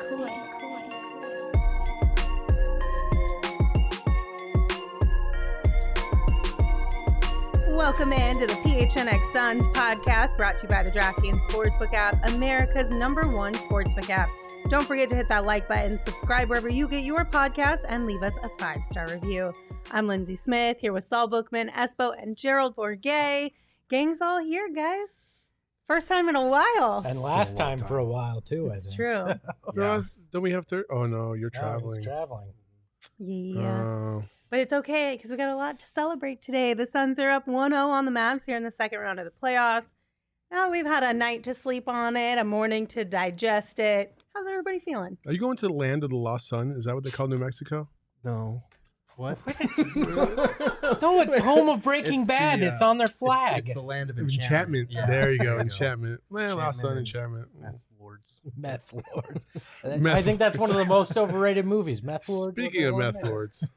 Welcome in to the PHNX Suns podcast, brought to you by the DraftKings Sportsbook app, America's #1 sportsbook app. Don't forget to hit that like button, subscribe wherever you get your podcasts, and leave us a 5-star review. I'm Lindsey Smith, here with Saul Bookman, Espo, and Gerald Bourget. Gang's all here, guys. First time in a while. And last time for a while, too, It's I think. true. So, No, don't we have Oh, no, you're no, traveling. he's traveling. Yeah. But it's okay because we got a lot to celebrate today. The Suns are up 1-0 on the Mavs here in the second round of the playoffs. Now we've had a night to sleep on it, a morning to digest it. How's everybody feeling? Are you going to the land of the lost sun? Is that what they call New Mexico? No. What? No, it's home of Breaking Bad. It's on their flag. It's the land of Enchantment. Yeah. There you go. There you go. Enchantment. Well, lost sun, and enchantment. Meth lords. Meth Lord. Meth I think that's one of Lords. the most overrated movies. Meth Lord. Speaking of meth lords,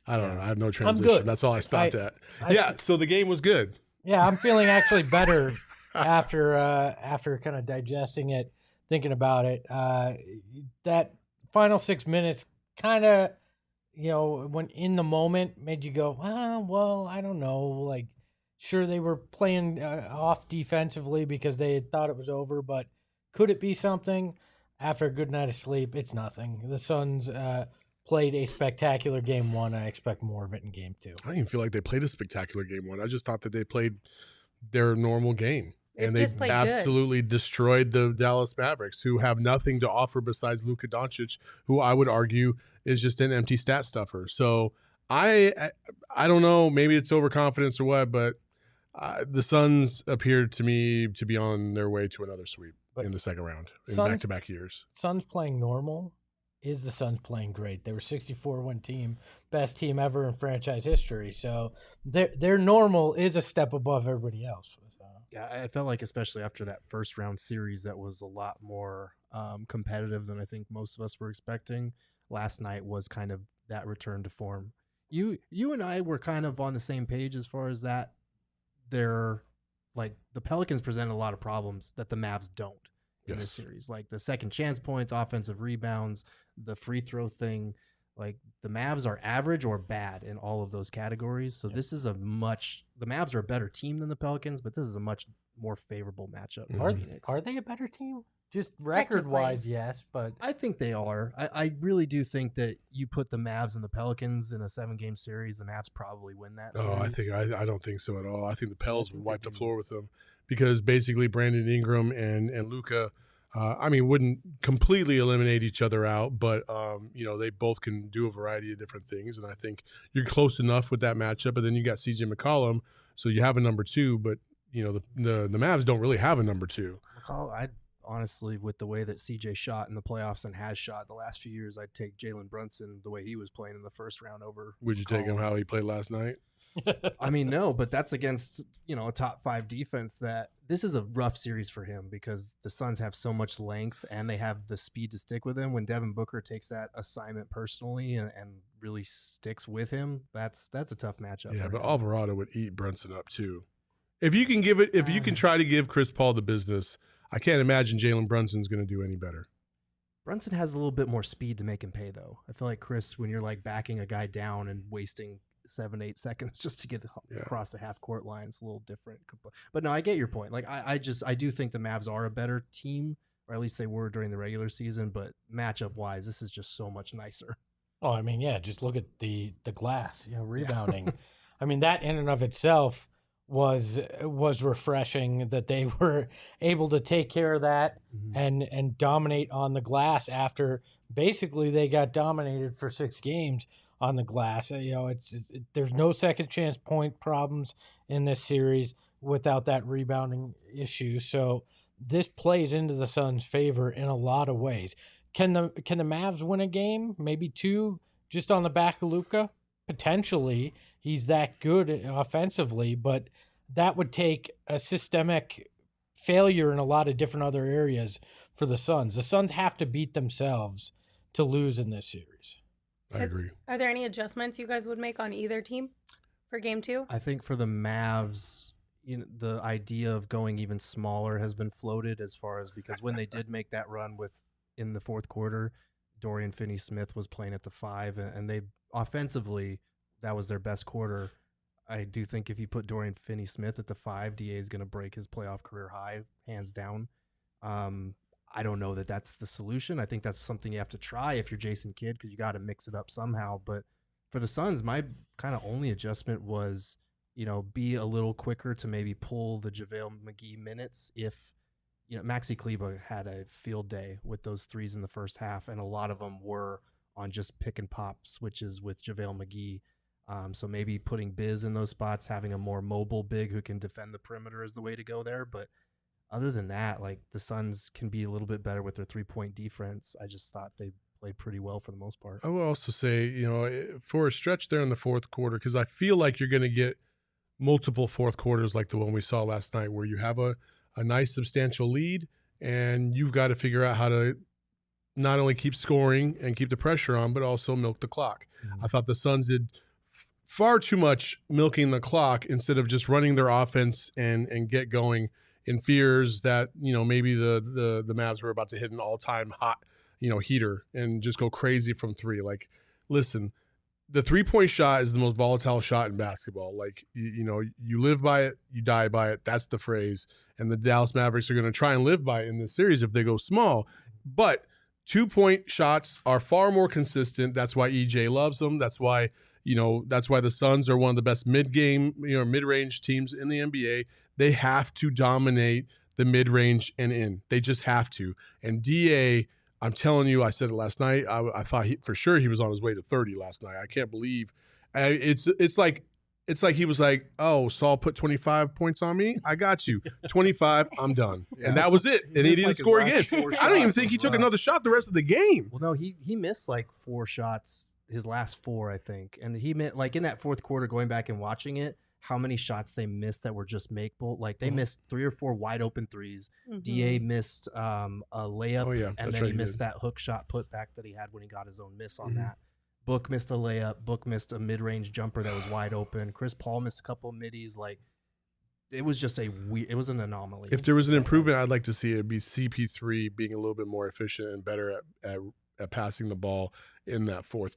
I don't know. I have no transition. good. That's all I stopped at. I- Yeah, so the game was good. Yeah, I'm feeling actually better after kind of digesting it, thinking about it. That final 6 minutes kind of, when in the moment made you go, well, I don't know. Like, sure, they were playing off defensively because they had thought it was over, but could it be something? After a good night of sleep, it's nothing. The Suns played a spectacular game one. I expect more of it in game two. I don't even feel like they played a spectacular game one. I just thought that they played their normal game. And they just played good. absolutely destroyed the Dallas Mavericks, who have nothing to offer besides Luka Doncic, who I would argue is just an empty stat stuffer. So I don't know, maybe it's overconfidence or what, but the Suns appeared to me to be on their way to another sweep in the second round in back-to-back years. Suns playing normal is the Suns playing great. They were 64-win team, best team ever in franchise history. So their normal is a step above everybody else. So. Yeah, I felt like especially after that first round series that was a lot more competitive than I think most of us were expecting. Last night was kind of that return to form. You and I were kind of on the same page as far as that. They're like the Pelicans present a lot of problems that the Mavs don't in this series. Like the second chance points, offensive rebounds, the free throw thing. Like the Mavs are average or bad in all of those categories. So this is the Mavs are a better team than the Pelicans, but this is a much more favorable matchup. Are they a better team? Just record-wise, yes, but I think they are. I really do think that you put the Mavs and the Pelicans in a 7-game series, the Mavs probably win that series. I don't think so at all. I think the Pels would wipe the floor with them because basically Brandon Ingram and Luka, wouldn't completely eliminate each other out, but they both can do a variety of different things, and I think you're close enough with that matchup. And then you got CJ McCollum, so you have a number two, but the Mavs don't really have a number two. Honestly, with the way that CJ shot in the playoffs and has shot the last few years, I'd take Jalen Brunson the way he was playing in the first round over. Would you take him how he played last night? No, but that's against, a top 5 defense. That this is a rough series for him because the Suns have so much length and they have the speed to stick with him. When Devin Booker takes that assignment personally and really sticks with him, that's a tough matchup. Yeah, for but him. Alvarado would eat Brunson up too. If you can try to give Chris Paul the business, I can't imagine Jalen Brunson's going to do any better. Brunson has a little bit more speed to make him pay, though. I feel like Chris, when you're like backing a guy down and wasting 7-8 seconds just to get across the half court line, it's a little different. But no, I get your point. Like I do think the Mavs are a better team, or at least they were during the regular season. But matchup wise, this is just so much nicer. Oh, just look at the glass, rebounding. Yeah. That in and of itself was refreshing that they were able to take care of that and dominate on the glass after basically they got dominated for 6 games on the glass. There's no second chance point problems in this series without that rebounding issue. So this plays into the Suns' favor in a lot of ways. Can the Mavs win a game? Maybe 2 just on the back of Luka? Potentially. He's that good offensively, but that would take a systemic failure in a lot of different other areas for the Suns. The Suns have to beat themselves to lose in this series. I agree. Are there any adjustments you guys would make on either team for game 2? I think for the Mavs, the idea of going even smaller has been floated as far as because when they did make that run with in the fourth quarter, Dorian Finney-Smith was playing at the 5, and they offensively, that was their best quarter. I do think if you put Dorian Finney-Smith at the 5, DA is going to break his playoff career high, hands down. I don't know that that's the solution. I think that's something you have to try if you're Jason Kidd, because you got to mix it up somehow. But for the Suns, my kind of only adjustment was, be a little quicker to maybe pull the JaVale McGee minutes if, Maxi Kleber had a field day with those threes in the first half, and a lot of them were on just pick and pop switches with JaVale McGee. So maybe putting Biz in those spots, having a more mobile big who can defend the perimeter is the way to go there. But other than that, like, the Suns can be a little bit better with their 3-point defense. I just thought they played pretty well for the most part. I will also say, for a stretch there in the fourth quarter, because I feel like you're going to get multiple fourth quarters like the one we saw last night, where you have a nice substantial lead and you've got to figure out how to not only keep scoring and keep the pressure on, but also milk the clock. I thought the Suns did far too much milking the clock instead of just running their offense and get going, in fears that, maybe the Mavs were about to hit an all-time hot, heater and just go crazy from three. Like, listen, the 3-point shot is the most volatile shot in basketball. Like, you live by it, you die by it. That's the phrase. And the Dallas Mavericks are going to try and live by it in this series if they go small. But 2-point shots are far more consistent. That's why EJ loves them. That's why the Suns are one of the best mid-range teams in the NBA. They have to dominate the mid-range and in. They just have to. And DA, I'm telling you, I said it last night. I thought for sure he was on his way to 30 last night. I can't believe it's like he was like, oh, Saul put 25 points on me. I got you. 25, I'm done. Yeah. And that was it. And he didn't score again. I don't even think he took another shot the rest of the game. Well, no, he missed like 4 shots, his last 4, I think. And he meant, like, in that fourth quarter, going back and watching it, how many shots they missed that were just makeable. Like, they missed 3 or 4 wide open threes. DA missed a layup, and then he missed that hook shot put back that he had when he got his own miss on that. Book missed a layup. Book missed a mid-range jumper that was wide open. Chris Paul missed a couple of middies. Like, it was just it was an anomaly. If there was an improvement, I'd like to see it be CP3 being a little bit more efficient and better at passing the ball in that fourth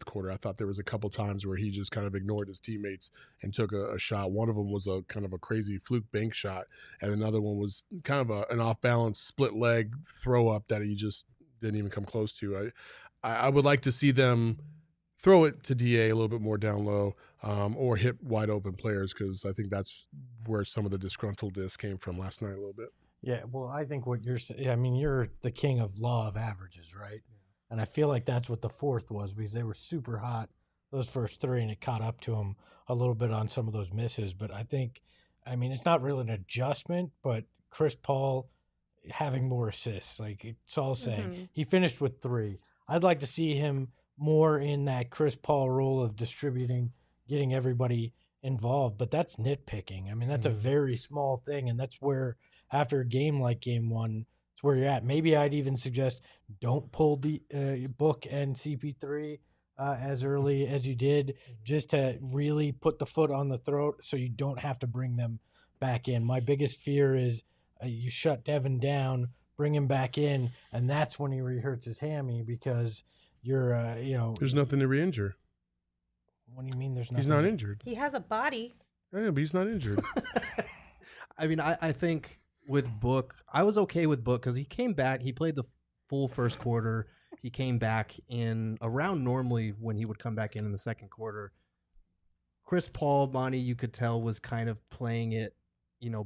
quarter. I thought there was a couple times where he just kind of ignored his teammates and took a shot. One of them was a kind of a crazy fluke bank shot, and another one was kind of an off-balance split leg throw up that he just didn't even come close to. I would like to see them throw it to DA a little bit more down low, or hit wide open players, because I think that's where some of the disgruntledness came from last night a little bit. Yeah, well, I think what you're saying, I mean, you're the king of law of averages, right? And I feel like that's what the fourth was, because they were super hot those first 3, and it caught up to them a little bit on some of those misses. But it's not really an adjustment, but Chris Paul having more assists, like it's all saying. He finished with 3. I'd like to see him more in that Chris Paul role of distributing, getting everybody involved. But that's nitpicking. I mean, that's a very small thing, and that's where, after a game like Game 1, it's where you're at. Maybe I'd even suggest don't pull the Book and CP3 as early as you did, just to really put the foot on the throat so you don't have to bring them back in. My biggest fear is you shut Devin down, bring him back in, and that's when he re-hurts his hammy, because you're, There's nothing to re-injure. What do you mean there's nothing? He's not injured. He has a body. Yeah, but he's not injured. I mean, I think with Book, I was okay with Book because he came back. He played the full first quarter. He came back in around normally when he would come back in the second quarter. Chris Paul, Monty, you could tell, was kind of playing it,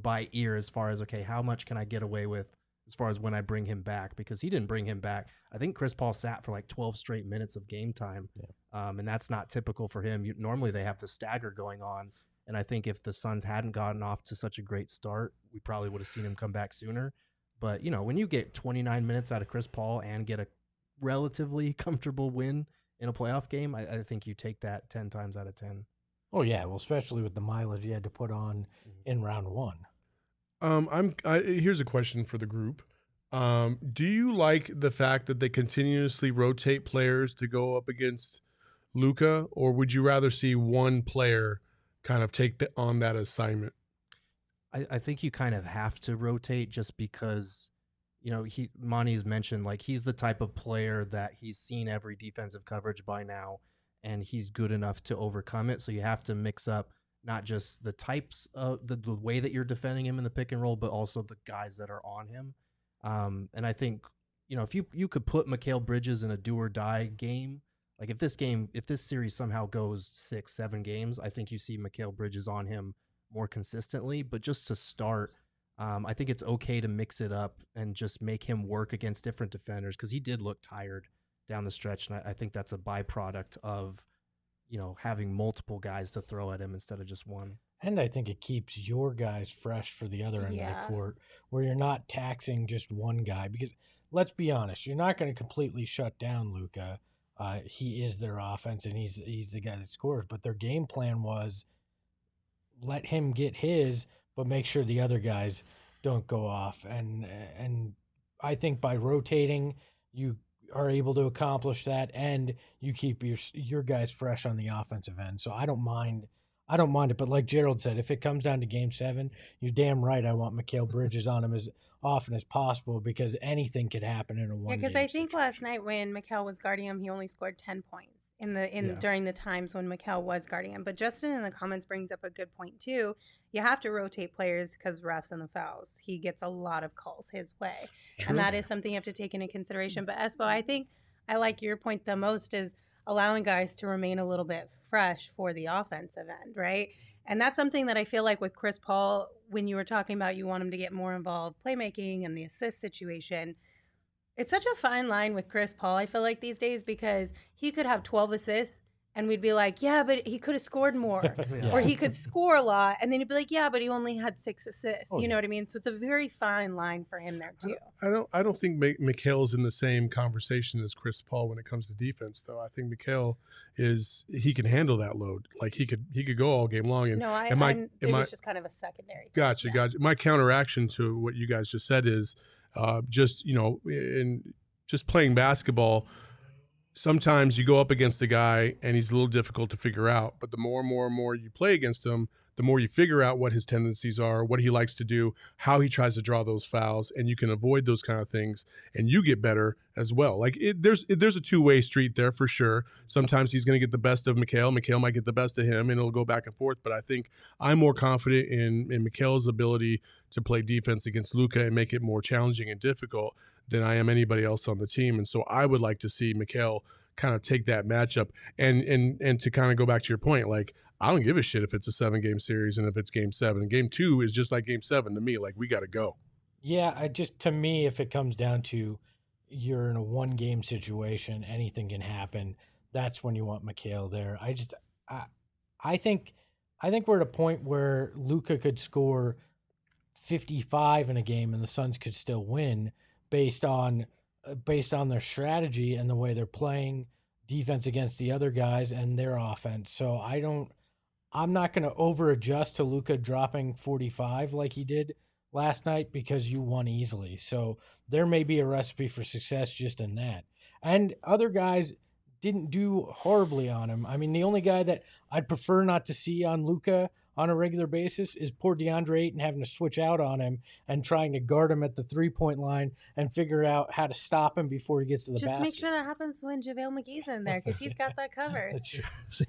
by ear as far as, okay, how much can I get away with as far as when I bring him back, because he didn't bring him back. I think Chris Paul sat for like 12 straight minutes of game time, and that's not typical for him. Normally they have the stagger going on, and I think if the Suns hadn't gotten off to such a great start, we probably would have seen him come back sooner. But, when you get 29 minutes out of Chris Paul and get a relatively comfortable win in a playoff game, I think you take that 10 times out of 10. Oh, yeah, well, especially with the mileage you had to put on in round 1. Here's a question for the group. Do you like the fact that they continuously rotate players to go up against Luka, or would you rather see one player kind of take on that assignment? I think you kind of have to rotate, just because Monty's mentioned, like, he's the type of player that he's seen every defensive coverage by now, and he's good enough to overcome it. So you have to mix up not just the types of the way that you're defending him in the pick and roll, but also the guys that are on him. And I think, if you could put Mikal Bridges in a do or die game, like if this series somehow goes 6-7 games, I think you see Mikal Bridges on him more consistently. But just to start, I think it's okay to mix it up and just make him work against different defenders, because he did look tired down the stretch, and I think that's a byproduct of having multiple guys to throw at him instead of just one. And I think it keeps your guys fresh for the other end of the court, where you're not taxing just one guy. Because let's be honest, you're not going to completely shut down Luka. He is their offense, and he's the guy that scores. But their game plan was let him get his, but make sure the other guys don't go off. And I think by rotating, you are able to accomplish that, and you keep your guys fresh on the offensive end. So I don't mind it. But like Gerald said, if it comes down to Game 7, you're damn right I want Mikal Bridges on him as often as possible, because anything could happen in a one. Yeah, because I think last night when Mikal was guarding him, he only scored 10 points during the times when Mikal was guarding him. But Justin in the comments brings up a good point too. You have to rotate players because refs and the fouls. He gets a lot of calls his way. True. And that is something you have to take into consideration. But Espo, I think I like your point the most, is allowing guys to remain a little bit fresh for the offensive end, right? And that's something that I feel like with Chris Paul, when you were talking about you want him to get more involved playmaking and the assist situation, it's such a fine line with Chris Paul, I feel like, these days, because he could have 12 assists and we'd be like, yeah, but he could have scored more. Yeah. Or he could score a lot, and then he'd be like, yeah, but he only had 6 assists. You know what I mean? So it's a very fine line for him there too. I don't think Mikal's in the same conversation as Chris Paul when it comes to defense, though. I think Mikal he can handle that load. Like he could go all game long. And no, it was just kind of a secondary thing. Gotcha. My counteraction to what you guys just said is just playing basketball. Sometimes you go up against a guy and he's a little difficult to figure out, but the more and more you play against him, the more you figure out what his tendencies are, what he likes to do, how he tries to draw those fouls, and you can avoid those kind of things, and you get better as well. Like there's a two-way street there for sure. Sometimes he's going to get the best of Mikal. Mikal might get the best of him, and it'll go back and forth. But I think I'm more confident in Mikal's ability to play defense against Luka and make it more challenging and difficult than I am anybody else on the team. And so I would like to see Mikal kind of take that matchup and to kind of go back to your point, like, I don't give a shit if it's a 7-game series and if it's Game 7. Game 2 is just like Game 7 to me. Like, we got to go. Yeah, to me, if it comes down to you're in a 1-game situation, anything can happen. That's when you want Mikal there. I think we're at a point where Luka could score 55 in a game and the Suns could still win based on their strategy and the way they're playing defense against the other guys and their offense. So I'm not going to over adjust to Luka dropping 45 like he did last night, because you won easily. So there may be a recipe for success just in that. And other guys didn't do horribly on him. I mean, the only guy that I'd prefer not to see on Luka on a regular basis is poor Deandre Ayton having to switch out on him and trying to guard him at the 3-point line and figure out how to stop him before he gets to the basket. Just make sure that happens when JaVale McGee's in there, because he's got that covered.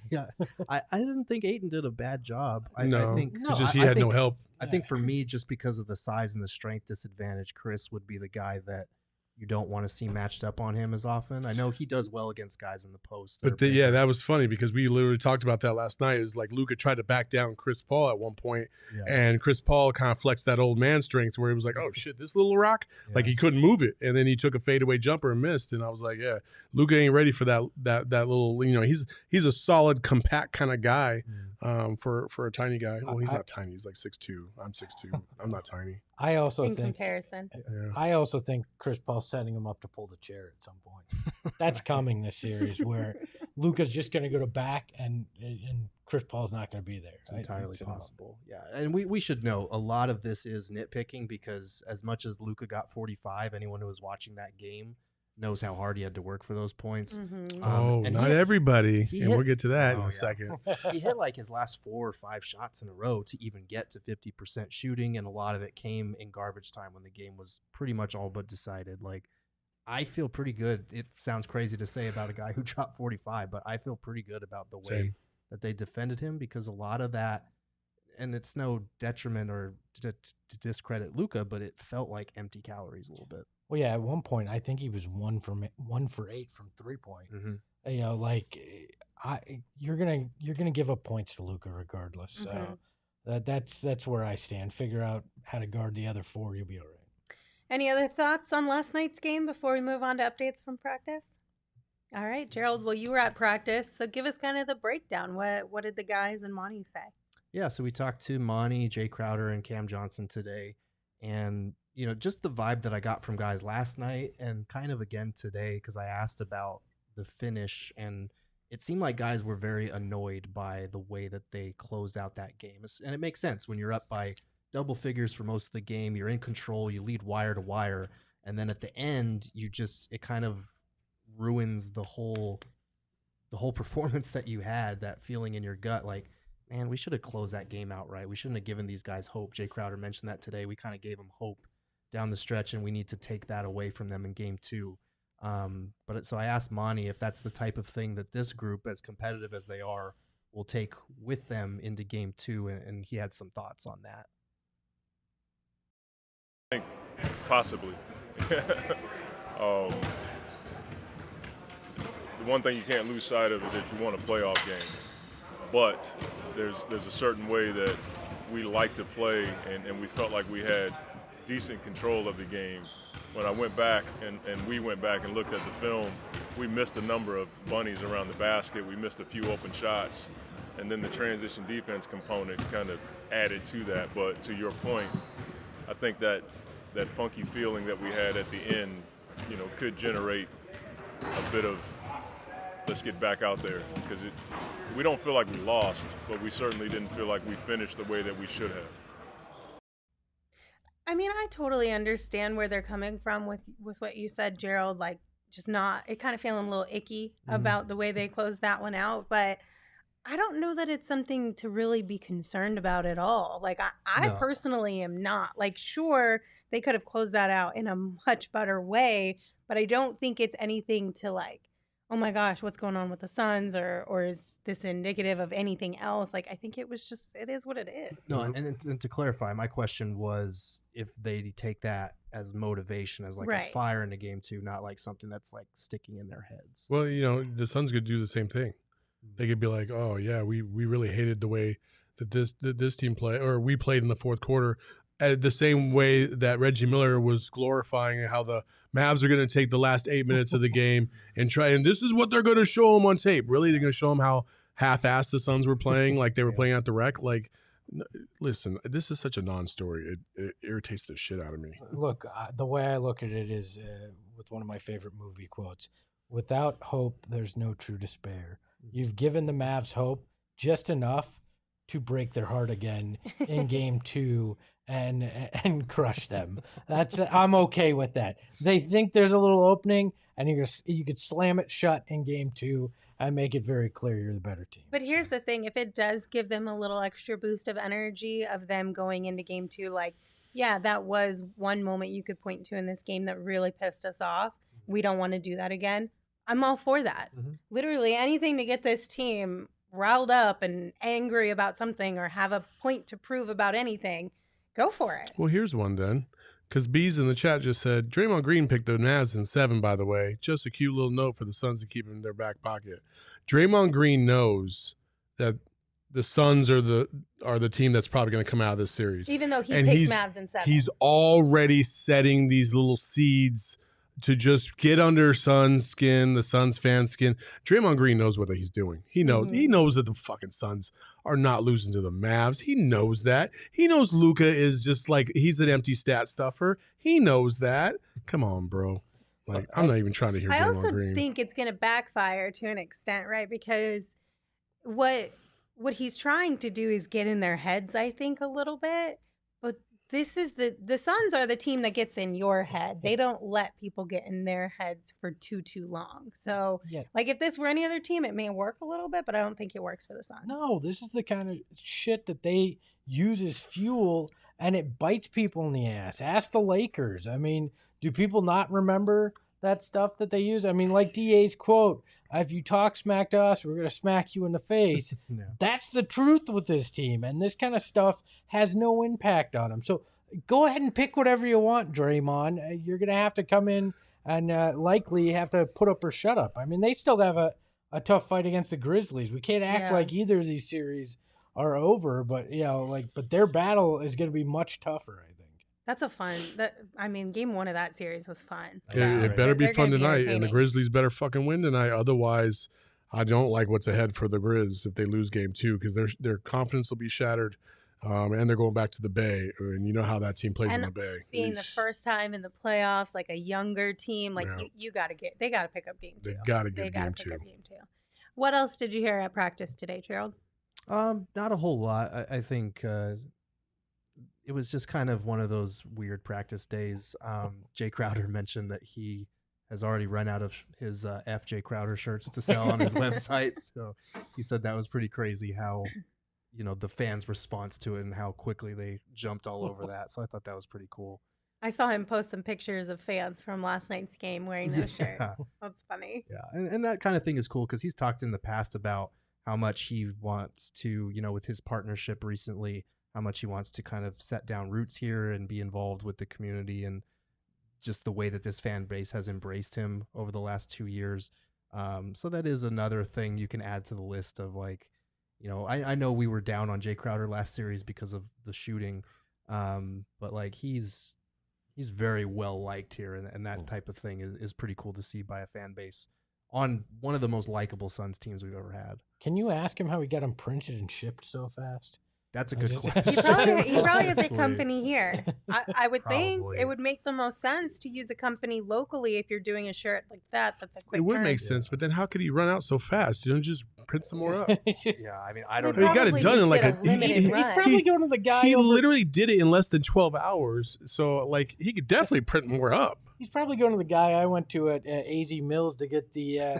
Yeah, I didn't think Ayton did a bad job. I think he had no help. I think for me, just because of the size and the strength disadvantage, Chris would be the guy that you don't want to see matched up on him as often. I know he does well against guys in the post. But that was funny, because we literally talked about that last night. It was like Luka tried to back down Chris Paul at one point, and Chris Paul kind of flexed that old man strength where he was like, oh shit, this little rock? Yeah. Like he couldn't move it. And then he took a fadeaway jumper and missed. And I was like, yeah, Luka ain't ready for that little, he's a solid, compact kind of guy for a tiny guy. Well, he's not tiny. He's like 6'2". I'm 6'2". I'm not tiny. I also think comparison. Yeah. I also think Chris Paul's setting him up to pull the chair at some point. That's coming this series, where Luka's just going to go to back and Chris Paul's not going to be there. It's entirely possible. Yeah, and we should know a lot of this is nitpicking, because as much as Luka got 45, anyone who was watching that game knows how hard he had to work for those points. And not everybody, and we'll get to that in a yeah. second. He hit like his last 4 or 5 shots in a row to even get to 50% shooting, and a lot of it came in garbage time when the game was pretty much all but decided. Like, I feel pretty good. It sounds crazy to say about a guy who dropped 45, but I feel pretty good about the way that they defended him, because a lot of that, and it's no detriment or to discredit Luka, but it felt like empty calories a little bit. Well, yeah, at one point I think he was 1 for 8 from 3-point. You know, like you're gonna give up points to Luka regardless. So that's where I stand. Figure out how to guard the other 4, you'll be all right. Any other thoughts on last night's game before we move on to updates from practice? All right, Gerald. Well, you were at practice, so give us kind of the breakdown. What did the guys and Monty say? Yeah, so we talked to Monty, Jay Crowder, and Cam Johnson today, and you know, just the vibe that I got from guys last night and kind of again today, because I asked about the finish, and it seemed like guys were very annoyed by the way that they closed out that game. And it makes sense when you're up by double figures for most of the game, you're in control, you lead wire to wire, and then at the end, it kind of ruins the whole performance that you had, that feeling in your gut, like, man, we should have closed that game out right. We shouldn't have given these guys hope. Jay Crowder mentioned that today. We kind of gave them hope down the stretch, and we need to take that away from them in game 2. So I asked Monty if that's the type of thing that this group, as competitive as they are, will take with them into game 2, and he had some thoughts on that. I think possibly. The one thing you can't lose sight of is that you want a playoff game, but there's a certain way that we like to play, and we felt like we had decent control of the game. When I went back and we went back and looked at the film, we missed a number of bunnies around the basket. We missed a few open shots, and then the transition defense component kind of added to that. But to your point, I think that funky feeling that we had at the end, you know, could generate a bit of let's get back out there, because we don't feel like we lost, but we certainly didn't feel like we finished the way that we should have. I mean, I totally understand where they're coming from with what you said, Gerald, like just not, it kind of feeling a little icky about the way they closed that one out. But I don't know that it's something to really be concerned about at all. Like I personally am not. Like, sure, they could have closed that out in a much better way, but I don't think it's anything to like, oh my gosh, what's going on with the Suns, or is this indicative of anything else? Like, I think it is what it is. No, and to clarify, my question was if they take that as motivation, as like a fire into game 2, not like something that's like sticking in their heads. Well, you know, the Suns could do the same thing. They could be like, oh yeah, we really hated the way that this team played, or we played in the fourth quarter. The same way that Reggie Miller was glorifying how the Mavs are going to take the last 8 minutes of the game and this is what they're going to show them on tape. Really, they're going to show them how half-assed the Suns were playing, like they were playing at the rec. Like, listen, this is such a non-story. It irritates the shit out of me. Look, the way I look at it is with one of my favorite movie quotes: "Without hope, there's no true despair." You've given the Mavs hope just enough to break their heart again in game 2 and crush them. I'm okay with that. They think there's a little opening, and you could slam it shut in game 2 and make it very clear you're the better team. But here's the thing: if it does give them a little extra boost of energy of them going into game 2, like, yeah, that was one moment you could point to in this game that really pissed us off. We don't want to do that again. I'm all for that. Literally anything to get this team riled up and angry about something, or have a point to prove about anything. Go for it. Well, here's one then, because Bees in the chat just said, Draymond Green picked the Mavs in 7, by the way. Just a cute little note for the Suns to keep in their back pocket. Draymond Green knows that the Suns are the team that's probably going to come out of this series. Even though he picked Mavs in 7. He's already setting these little seeds to just get under Suns' skin, the Suns fan skin. Draymond Green knows what he's doing. He knows. He knows that the fucking Suns are not losing to the Mavs. He knows that. He knows Luka is just like, he's an empty stat stuffer. He knows that. Come on, bro. Like, I'm not even trying to hear Draymond Green. I also think it's going to backfire to an extent, right? Because what he's trying to do is get in their heads, I think, a little bit. But this is the Suns are the team that gets in your head. They don't let people get in their heads for too long. So, like, if this were any other team, it may work a little bit, but I don't think it works for the Suns. No, this is the kind of shit that they use as fuel, and it bites people in the ass. Ask the Lakers. I mean, do people not remember that stuff that they use? I mean, like DA's quote, if you talk smack to us, we're going to smack you in the face. Yeah. That's the truth with this team, and this kind of stuff has no impact on them. So go ahead and pick whatever you want, Draymond. You're going to have to come in and likely have to put up or shut up. I mean, they still have a tough fight against the Grizzlies. We can't act like either of these series are over, but but their battle is going to be much tougher, I think. That's a fun. Game 1 of that series was fun. So it better be fun tonight, and the Grizzlies better fucking win tonight. Otherwise, I don't like what's ahead for the Grizz if they lose game 2, because their confidence will be shattered, and they're going back to the Bay, and you know how that team plays in the Bay. Being the first time in the playoffs, like a younger team, like they got to pick up game 2. They got to get game 2. What else did you hear at practice today, Gerald? Not a whole lot. I think it was just kind of one of those weird practice days. Jay Crowder mentioned that he has already run out of his FJ Crowder shirts to sell on his website. So he said that was pretty crazy how, the fans' response to it and how quickly they jumped all over that. So I thought that was pretty cool. I saw him post some pictures of fans from last night's game wearing those shirts. That's funny. Yeah, and that kind of thing is cool because he's talked in the past about how much he wants to, with his partnership recently, how much he wants to kind of set down roots here and be involved with the community and just the way that this fan base has embraced him over the last 2 years. So that is another thing you can add to the list of I know we were down on Jay Crowder last series because of the shooting, but he's very well liked here, and that type of thing is pretty cool to see by a fan base on one of the most likable Suns teams we've ever had. Can you ask him how he got them printed and shipped so fast? That's a good question. He probably has a company here. I would think it would make the most sense to use a company locally if you're doing a shirt like that. That's a quick It would turn. make sense, but then how could he run out so fast? You don't just print some more up. Yeah, I don't know. He got it done in like he's probably going to the guy. He literally did it in less than 12 hours. So he could definitely print more up. He's probably going to the guy I went to at AZ Mills to get the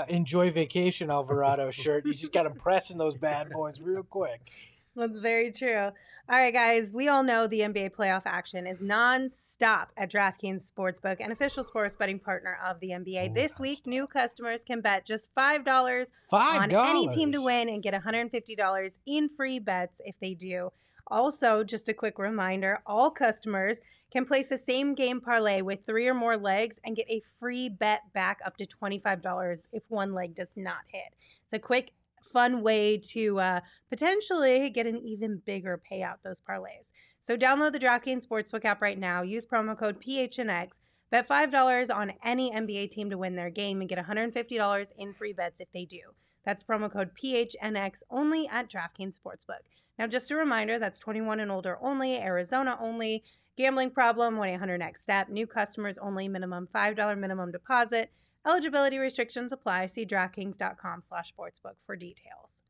Enjoy Vacation Alvarado shirt. You just got him pressing those bad boys real quick. That's very true. All right, guys, we all know the NBA playoff action is nonstop at DraftKings Sportsbook, an official sports betting partner of the NBA. This week, new customers can bet just $5 on any team to win and get $150 in free bets if they do. Also, just a quick reminder, all customers can place the same game parlay with 3 or more legs and get a free bet back up to $25 if one leg does not hit. It's a quick, fun way to potentially get an even bigger payout, those parlays. So download the DraftKings Sportsbook app right now. Use promo code PHNX. Bet $5 on any NBA team to win their game and get $150 in free bets if they do. That's promo code PHNX only at DraftKings Sportsbook. Now, just a reminder, that's 21 and older only, Arizona only. Gambling problem, 1-800-NEXT-STEP. New customers only, minimum $5 minimum deposit. Eligibility restrictions apply. See DraftKings.com/sportsbook for details.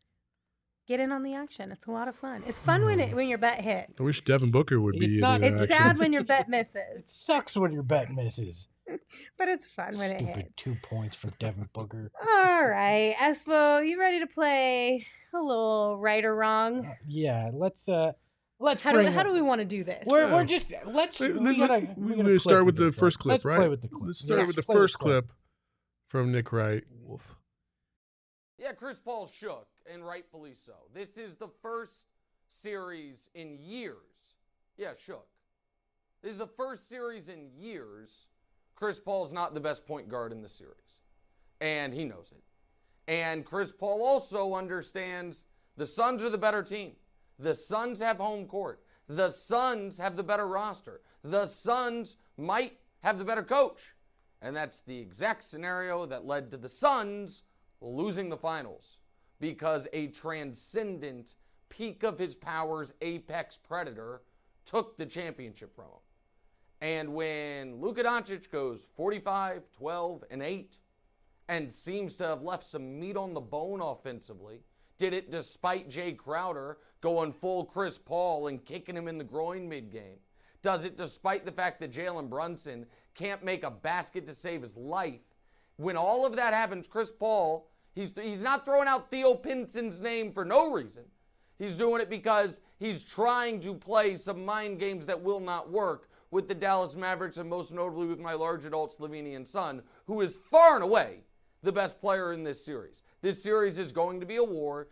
Get in on the action. It's a lot of fun. It's fun when your bet hits. I wish Devin Booker would be in the action. It's sad when your bet misses. It sucks when your bet misses. But it's fun when it hits. Stupid 2 points for Devin Booker. All right, Espo, you ready to play a little right or wrong? Yeah, let's. How do we want to do this? We're just let's. We gotta start with the first clip, right? Play with the clip. Let's start with the first clip from Nick Wright. Wolf. Yeah, Chris Paul shook, and rightfully so. This is the first series in years. Yeah, shook. This is the first series in years. Chris Paul's not the best point guard in the series, and he knows it. And Chris Paul also understands the Suns are the better team. The Suns have home court. The Suns have the better roster. The Suns might have the better coach. And that's the exact scenario that led to the Suns losing the finals, because a transcendent, peak of his powers, apex predator took the championship from him. And when Luka Doncic goes 45, 12, and 8 and seems to have left some meat on the bone offensively, did it despite Jay Crowder going full Chris Paul and kicking him in the groin mid-game. Does it despite the fact that Jalen Brunson can't make a basket to save his life. When all of that happens, Chris Paul, he's not throwing out Theo Pinson's name for no reason. He's doing it because he's trying to play some mind games that will not work with the Dallas Mavericks, and most notably with my large adult Slovenian son, who is far and away the best player in this series. This series is going to be a war.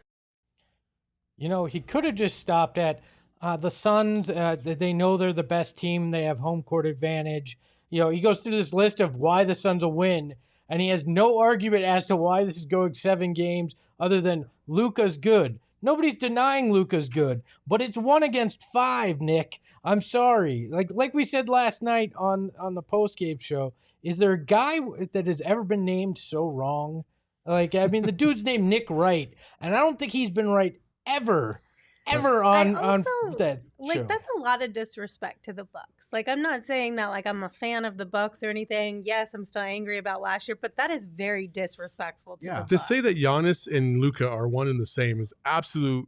You know, he could have just stopped at the Suns. They know they're the best team. They have home court advantage. You know, he goes through this list of why the Suns will win, and he has no argument as to why this is going 7 games other than Luka's good. Nobody's denying Luka's good, but it's 1 against 5, Nick. I'm sorry. Like we said last night on the post-game show, is there a guy that has ever been named so wrong? Like, I mean, the dude's named Nick Wright, and I don't think he's been right ever on that like show. That's a lot of disrespect to the Bucks. Like, I'm not saying that like I'm a fan of the Bucks or anything. Yes, I'm still angry about last year, but that is very disrespectful to the Bucks. To say that Giannis and Luka are one and the same is absolute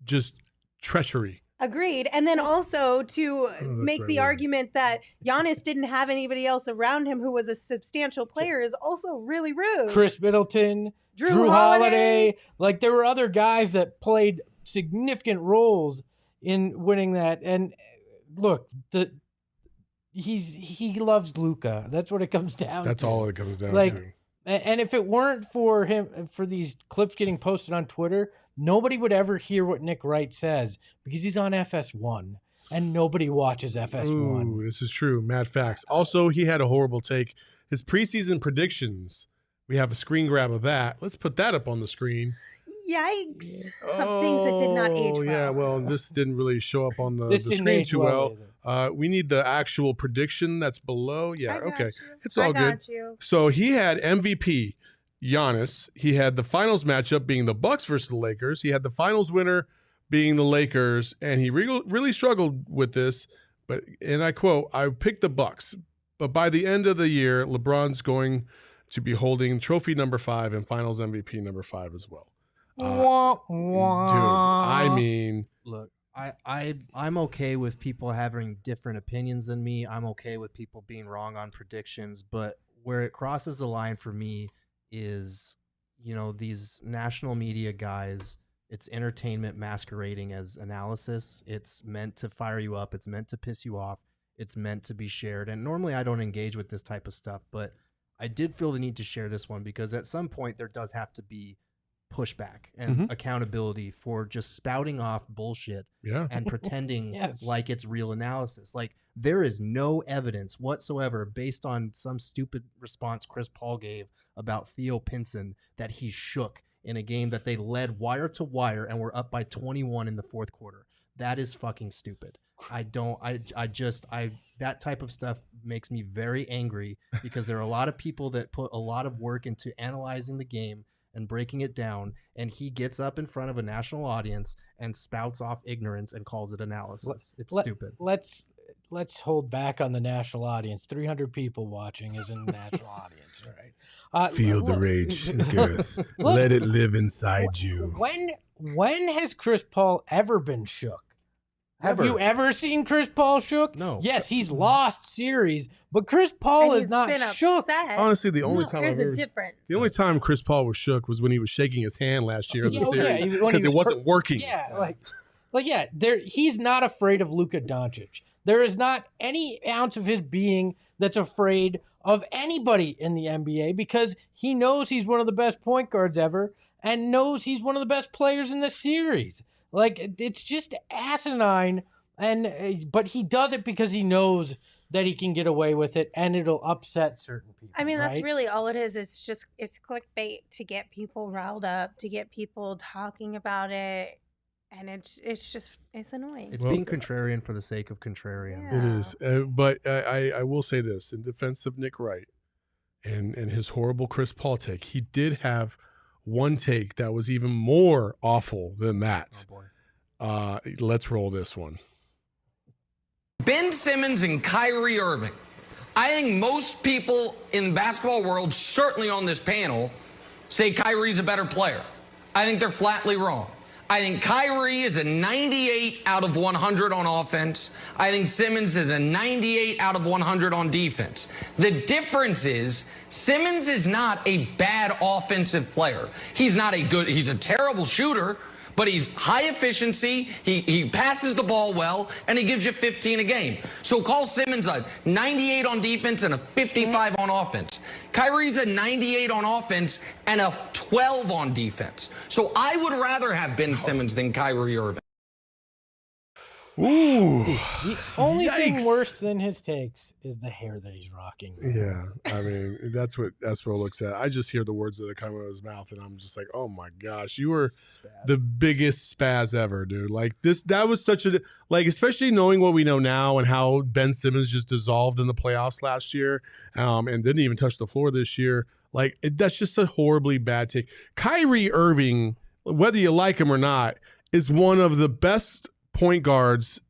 just treachery. Agreed. And then also to make the argument that Giannis didn't have anybody else around him who was a substantial player is also really rude. Chris Middleton, Drew Holiday. Like, there were other guys that played significant roles in winning that. And look, he loves Luka. That's what it comes down to. That's all it comes down to. And if it weren't for him, for these clips getting posted on Twitter, nobody would ever hear what Nick Wright says because he's on FS1 and nobody watches FS1. Ooh, this is true. Mad facts. Also, he had a horrible take. His preseason predictions. We have a screen grab of that. Let's put that up on the screen. Yikes. Of things that did not age well. Yeah, well, this didn't really show up on the screen too well. We need the actual prediction that's below. Yeah, okay. It's all good. So he had MVP, Giannis. He had the finals matchup being the Bucks versus the Lakers. He had the finals winner being the Lakers, and he really struggled with this. And I quote, I picked the Bucks, but by the end of the year, LeBron's going to be holding trophy number 5 and finals MVP number 5 as well. Dude, I mean, look, I'm okay with people having different opinions than me. I'm okay with people being wrong on predictions, but where it crosses the line for me is, you know, these national media guys, it's entertainment masquerading as analysis. It's meant to fire you up. It's meant to piss you off. It's meant to be shared. And normally I don't engage with this type of stuff, but I did feel the need to share this one because at some point there does have to be pushback and accountability for just spouting off bullshit and pretending like it's real analysis. Like, there is no evidence whatsoever based on some stupid response Chris Paul gave about Theo Pinson that he shook in a game that they led wire to wire and were up by 21 in the 4th quarter. That is fucking stupid. That type of stuff makes me very angry because there are a lot of people that put a lot of work into analyzing the game and breaking it down, and he gets up in front of a national audience and spouts off ignorance and calls it analysis. It's stupid. Let's hold back on the national audience. 300 people watching isn't a national audience, right? Feel the rage, Girth. Let it live inside you. When has Chris Paul ever been shook? Have you ever seen Chris Paul shook? No. Yes, he's lost series, but Chris Paul is not shook. Honestly, the only time Chris Paul was shook was when he was shaking his hand last year in the series because it wasn't working. Yeah, he's not afraid of Luka Doncic. There is not any ounce of his being that's afraid of anybody in the NBA because he knows he's one of the best point guards ever and knows he's one of the best players in the series. Like, it's just asinine, but he does it because he knows that he can get away with it, and it'll upset certain people. I mean, that's really all it is. It's clickbait to get people riled up, to get people talking about it, and it's annoying. It's being contrarian for the sake of contrarian. Yeah. It is, but I will say this in defense of Nick Wright and his horrible Chris Paul take. He did have one take that was even more awful than that. Oh boy. Let's roll this one. Ben Simmons and Kyrie Irving. I think most people in the basketball world, certainly on this panel, say Kyrie's a better player. I think they're flatly wrong. I think Kyrie is a 98 out of 100 on offense. I think Simmons is a 98 out of 100 on defense. The difference is Simmons is not a bad offensive player. He's a terrible shooter, but he's high efficiency, he passes the ball well, and he gives you 15 a game. So call Simmons a 98 on defense and a 55 on offense. Kyrie's a 98 on offense and a 12 on defense. So I would rather have Ben Simmons than Kyrie Irving. Ooh. The only thing Yikes. worse than his takes is the hair that he's rocking. Yeah, I mean, that's what Espo looks at. I just hear the words that are coming out of his mouth, and I'm just like, oh my gosh, you were the biggest spaz ever, dude. Like that was such a, like, especially knowing what we know now and how Ben Simmons just dissolved in the playoffs last year, and didn't even touch the floor this year. Like, that's just a horribly bad take. Kyrie Irving, whether you like him or not, is one of the best point guards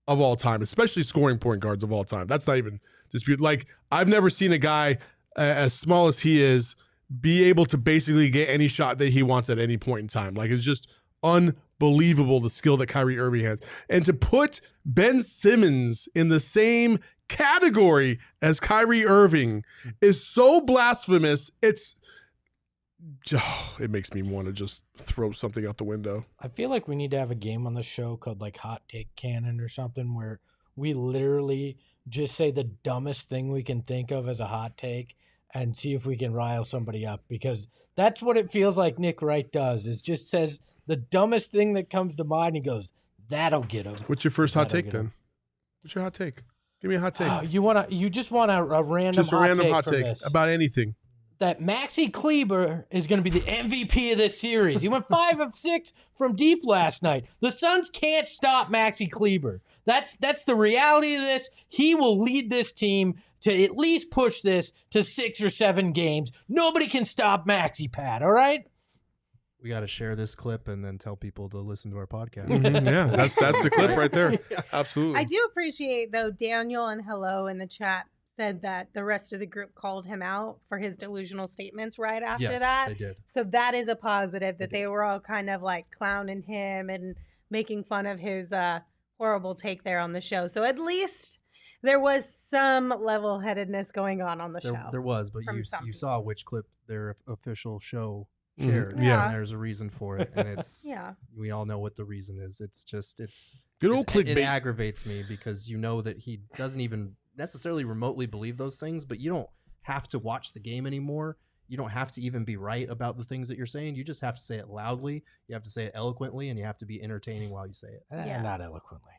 of all time, especially scoring point guards of all time. That's not even dispute. Like, I've never seen a guy as small as he is be able to basically get any shot that he wants at any point in time. Like, it's just unbelievable the skill that Kyrie Irving has. And to put Ben Simmons in the same category as Kyrie Irving is so blasphemous. It makes me want to just throw something out the window. I feel like we need to have a game on the show called like Hot Take Cannon or something where we literally just say the dumbest thing we can think of as a hot take and see if we can rile somebody up, because that's what it feels like Nick Wright does, is just says the dumbest thing that comes to mind. He goes, that'll get him. What's your first hot take then? What's your hot take? Give me a hot take. You just want a random just a random hot take this. About anything. That Maxi Kleber is going to be the MVP of this series. He went 5 of 6 from deep last night. The Suns can't stop Maxi Kleber. That's the reality of this. He will lead this team to at least push this to 6 or 7 games. Nobody can stop Maxi, Pat, all right? We got to share this clip and then tell people to listen to our podcast. Yeah, that's the clip right there. Absolutely. I do appreciate, though, Daniel and Hello in the chat said that the rest of the group called him out for his delusional statements right after that. They did. So that is a positive, that they were all kind of like clowning him and making fun of his horrible take there on the show. So at least there was some level-headedness going on the show. There was, but you saw which clip their official show shared. Yeah. And there's a reason for it, and it's Yeah. we all know what the reason is. It's good old clickbait. It aggravates me because you know that he doesn't even necessarily remotely believe those things, but you don't have to watch the game anymore. You don't have to even be right about the things that you're saying. You just have to say it loudly. You have to say it eloquently, and you have to be entertaining while you say it. Yeah. Not eloquently.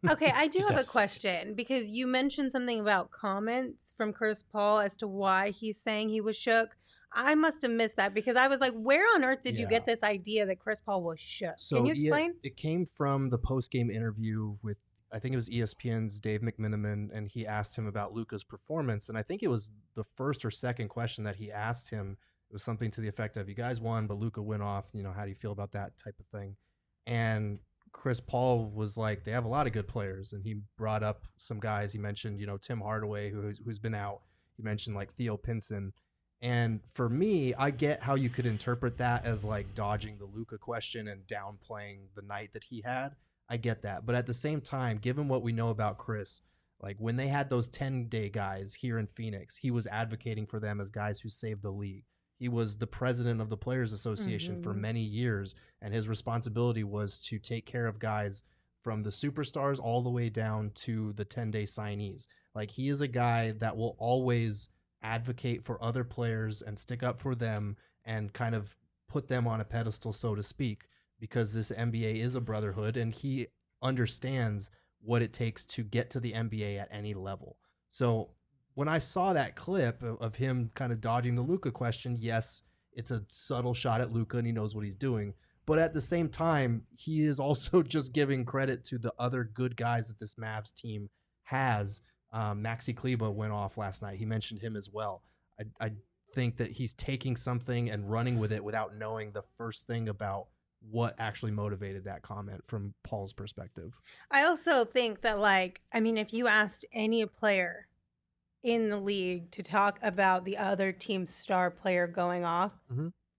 Okay, I do Just have a us. question, because you mentioned something about comments from Chris Paul as to why he's saying he was shook. I must have missed that, because I was like, where on earth did you get this idea that Chris Paul was shook? So Can you explain? It came from the post-game interview with, I think it was ESPN's Dave McMenamin, and he asked him about Luka's performance. And I think it was the first or second question that he asked him. It was something to the effect of, you guys won, but Luka went off. You know, how do you feel about that type of thing? And Chris Paul was like, they have a lot of good players. And he brought up some guys. He mentioned, Tim Hardaway, who's been out. He mentioned like Theo Pinson. And for me, I get how you could interpret that as like dodging the Luka question and downplaying the night that he had. I get that. But at the same time, given what we know about Chris, like when they had those 10-day guys here in Phoenix, he was advocating for them as guys who saved the league. He was the president of the Players Association for many years, and his responsibility was to take care of guys from the superstars all the way down to the 10-day signees. Like, he is a guy that will always advocate for other players and stick up for them and kind of put them on a pedestal, so to speak, because this NBA is a brotherhood, and he understands what it takes to get to the NBA at any level. So when I saw that clip of him kind of dodging the Luka question, yes, it's a subtle shot at Luka and he knows what he's doing. But at the same time, he is also just giving credit to the other good guys that this Mavs team has. Maxi Kleber went off last night. He mentioned him as well. I think that he's taking something and running with it without knowing the first thing about what actually motivated that comment from Paul's perspective. I also think that, if you asked any player in the league to talk about the other team's star player going off,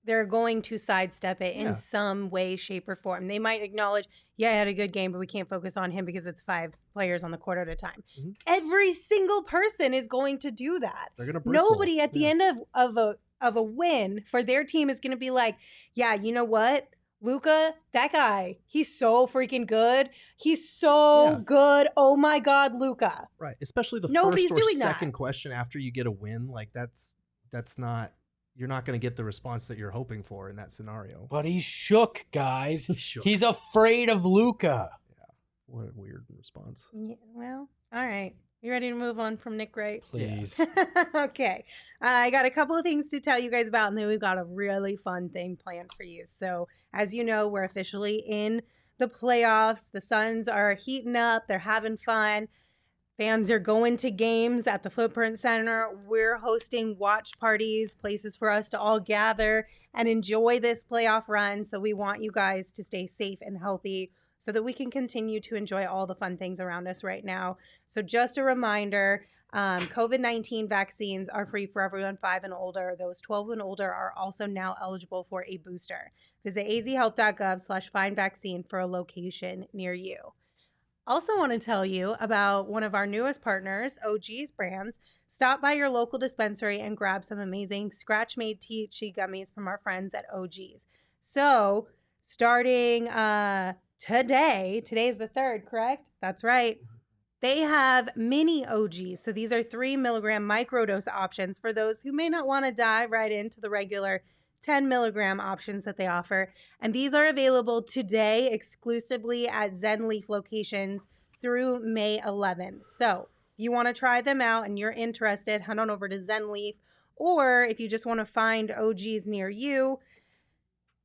they're going to sidestep it in Yeah. some way, shape, or form. They might acknowledge, yeah, I had a good game, but we can't focus on him because it's 5 players on the court at a time. Mhm. Every single person is going to do that. They're gonna bristle. Nobody at the end of a win for their team is going to be like, yeah, you know what? Luka, that guy, he's so freaking good. He's so good. Oh my God, Luka. Right. Especially the Nobody's first or doing that. second question after you get a win. Like that's not, you're not going to get the response that you're hoping for in that scenario. But he's shook, guys. He's shook. He's afraid of Luka. What a weird response. Yeah, well, all right. You ready to move on from Nick Wright? Please. Okay. I got a couple of things to tell you guys about, and then we've got a really fun thing planned for you. So, as you know, we're officially in the playoffs. The Suns are heating up. They're having fun. Fans are going to games at the Footprint Center. We're hosting watch parties, places for us to all gather and enjoy this playoff run. So we want you guys to stay safe and healthy so that we can continue to enjoy all the fun things around us right now. So just a reminder, COVID-19 vaccines are free for everyone 5 and older. Those 12 and older are also now eligible for a booster. Visit azhealth.gov/find-vaccine for a location near you. Also want to tell you about one of our newest partners, OG's Brands. Stop by your local dispensary and grab some amazing scratch-made THC gummies from our friends at OG's. So starting today's the 3rd, correct? That's right. They have mini OGs. So these are 3 milligram microdose options for those who may not want to dive right into the regular 10 milligram options that they offer. And these are available today exclusively at Zen Leaf locations through May 11th. So if you want to try them out and you're interested, head on over to Zen Leaf. Or if you just want to find OGs near you,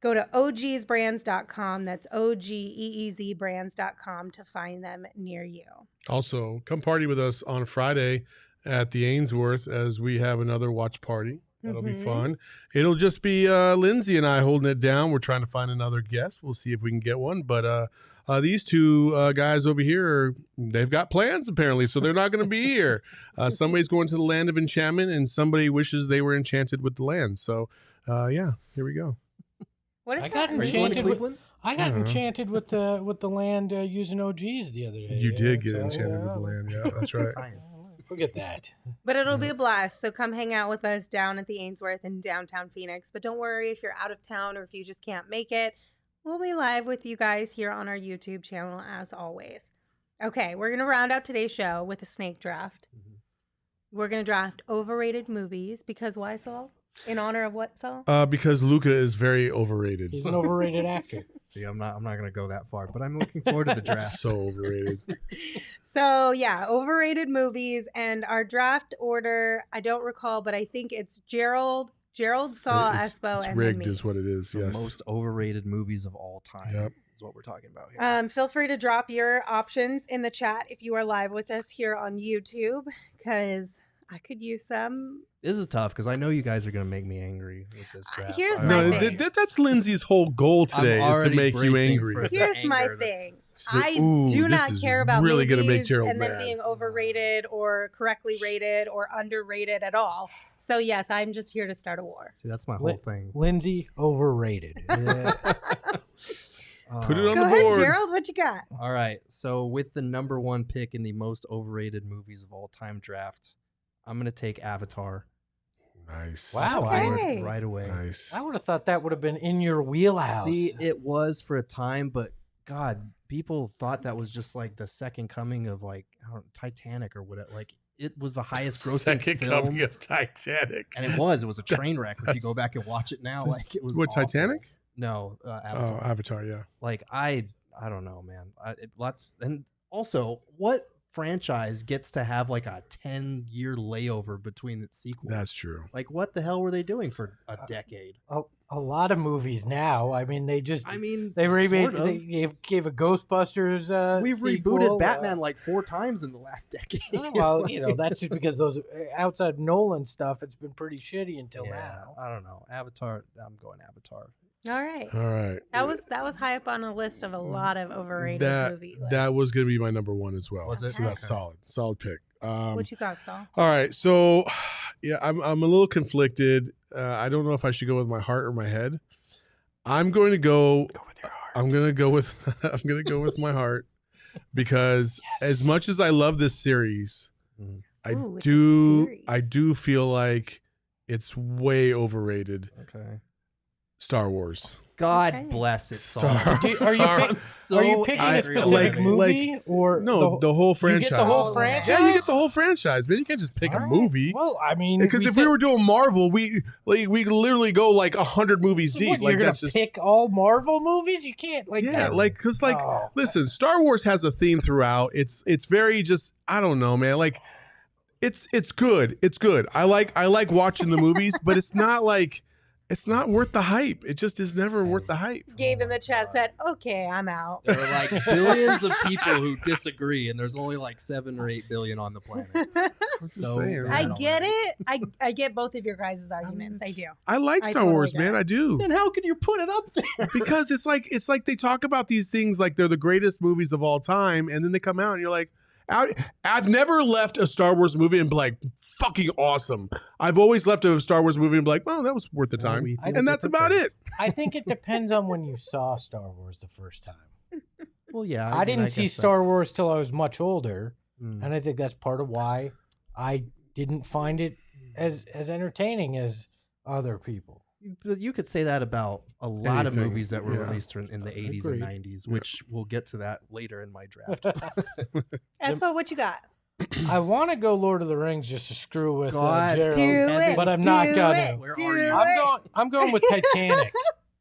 go to ogsbrands.com. That's OGEEZbrands.com to find them near you. Also, come party with us on Friday at the Ainsworth as we have another watch party. That'll be fun. It'll just be Lindsey and I holding it down. We're trying to find another guest. We'll see if we can get one. But these two guys over here, they've got plans apparently, so they're not going to be here. Somebody's going to the land of enchantment, and somebody wishes they were enchanted with the land. So, yeah, here we go. What is I that? got Are you going to enchanted with Cleveland? enchanted with the land using OGs the other day. You did get so, enchanted with the land. Yeah, that's right. Look at that. But it'll be a blast. So come hang out with us down at the Ainsworth in downtown Phoenix. But don't worry if you're out of town or if you just can't make it. We'll be live with you guys here on our YouTube channel as always. Okay, we're going to round out today's show with a snake draft. We're going to draft overrated movies because why, Saul? In honor of what, Saul? Because Luka is very overrated. He's an overrated actor. See, I'm not going to go that far, but I'm looking forward to the draft. So overrated. So, yeah, overrated movies. And our draft order, I don't recall, but I think it's Gerald, Saul, Espo, it's and rigged then me. is what it is. The Yes. most overrated movies of all time Yep. is what we're talking about here. Feel free to drop your options in the chat if you are live with us here on YouTube, because I could use some. This is tough because I know you guys are going to make me angry with this draft. Here's I my No, thing. that's Lindsay's whole goal today is to already make you bracing angry. for the Here's my anger that's- thing. So- I ooh, do this not is care about really movies gonna make Gerald and them mad. being overrated or correctly rated or underrated at all. So yes, I'm just here to start a war. See, that's my whole thing. Lindsey, overrated. Yeah. Put it on Go the ahead, board. Gerald. What you got? All right. So with the number 1 pick in the most overrated movies of all time draft, I'm going to take Avatar. Nice. Wow. Okay. Right away. Nice. I would have thought that would have been in your wheelhouse. See, it was for a time, but God, people thought that was just like the second coming of like I don't know, Titanic or whatever. Like it was the highest grossing Second film, coming of Titanic. and it was a train wreck. If you go back and watch it now, like it was What, awful. Titanic? No, Oh, Avatar. Avatar, yeah. Like I don't know, man. Lots, and also what franchise gets to have like a 10-year layover between its sequels? That's true. Like what the hell were they doing for a decade? A lot of movies now. I mean, they Sort of. they gave a Ghostbusters. We've sequel, rebooted Batman like 4 times in the last decade. Well, that's just because those outside Nolan stuff, it's been pretty shitty until now. I don't know. Avatar. I'm going Avatar. All right. All right. That was high up on a list of a lot of overrated movie lists. That was going to be my number one as well. Was it? So that's solid pick. What you got, Saul? All right. So, yeah, I'm a little conflicted. I don't know if I should go with my heart or my head. I'm going to go with your heart. I'm going to go with I'm going to go with my heart because as much as I love this series, I do feel like it's way overrated. Okay. Star Wars. God bless it, Saul. Star- Are you picking a specific movie or the whole franchise? You get the whole franchise. Yeah, you get the whole franchise, man. You can't just pick a movie. Well, I mean, because if we were doing Marvel, we could literally go like 100 movies deep. What, like you're that's gonna just pick all Marvel movies. You can't listen, Star Wars has a theme throughout. It's very just I don't know, man. Like it's good. It's good. I like watching the movies, but it's not like. It's not worth the hype. It just is never worth the hype. Gabe in the chat said, "Okay, I'm out." There are like billions of people who disagree, and there's only like 7 or 8 billion on the planet. So saying, I get it. I get both of your guys' arguments. I do. I like Star totally Wars, get man. it. I do. Then how can you put it up there? Because it's like they talk about these things like they're the greatest movies of all time, and then they come out and you're like, I've never left a Star Wars movie and be like, fucking awesome. I've always left a Star Wars movie and be like, well, that was worth the time. And that's about it. I think it depends on when you saw Star Wars the first time. Well, yeah. I didn't see Star Wars till I was much older, and I think that's part of why I didn't find it as entertaining as other people. But you could say that about a lot of Anything, movies that were yeah. released in the 80s Agreed. and 90s, which we'll get to that later in my draft. Espo, what you got? I want to go Lord of the Rings just to screw with God. Gerald, Do it. but I'm not Do gonna. it. Where Do are you? it. I'm going with Titanic.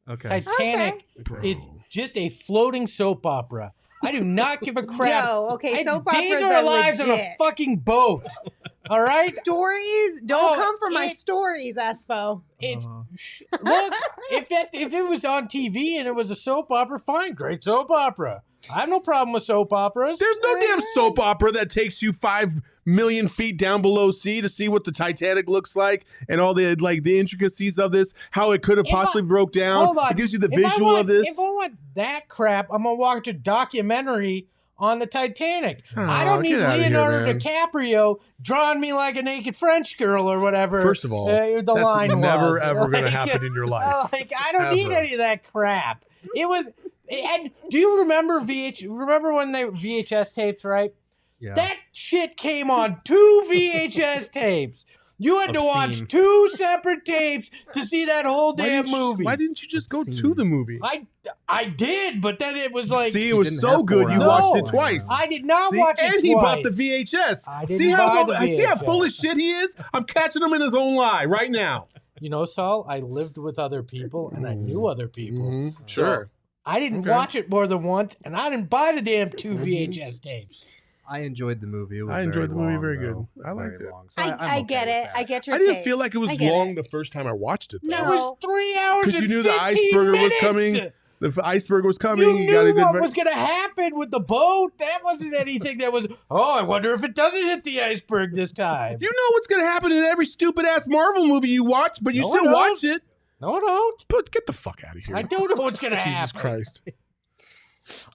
Okay. Titanic is just a floating soap opera. I do not give a crap. Yo, okay, It's soap Days operas of are Our Lives on a legit. fucking boat. All right? Stories don't Oh, come from my it- stories, Espo. It's look, if it was on TV and it was a soap opera, fine, great soap opera. I have no problem with soap operas. There's no damn soap opera that takes you 5 million feet down below sea to see what the Titanic looks like and all the the intricacies of this, how it could have possibly broke down. Hold on. It gives you the If I visual want- of this. If I want that crap, I'm gonna watch a documentary on the Titanic. I don't need get outta here, Leonardo man. DiCaprio drawing me like a naked French girl or whatever. First of all, the that's line never was. ever going to Like, happen in your life. Like, I don't need Ever. any of that crap. It was. And do you remember Remember when they VHS tapes, right? Yeah. That shit came on 2 VHS tapes. You had to watch Obscene. 2 separate tapes to see that whole damn movie. Why didn't you just go to Obscene. the movie? I did, but then it was like See, it You was didn't so have good 4 you hours. watched No. it twice. I did not See? watch it and he bought the twice. VHS. I didn't see how buy the see how VHS. full of shit he is? I'm catching him in his own lie right now. You know, Saul, I lived with other people and I knew other people. Sure. I didn't Okay. watch it more than once, and I didn't buy the damn 2 VHS tapes. I enjoyed the movie. It was I enjoyed the movie long, very good. though. I It's liked very it. long. So I I'm okay get with it. that. I get your I didn't take. feel like it was I get long it. the first time I watched it. Though. It No. was 3 hours Because you and knew the 15 iceberg was minutes. coming. The iceberg was coming. You got a knew good what was going to happen with the boat. That wasn't anything that was, oh, I wonder if it doesn't hit the iceberg this time. You know what's going to happen in every stupid ass Marvel movie you watch, but you No, I still don't. watch it. No, I don't. But get the fuck out of here. I don't know what's going to Jesus happen. Christ.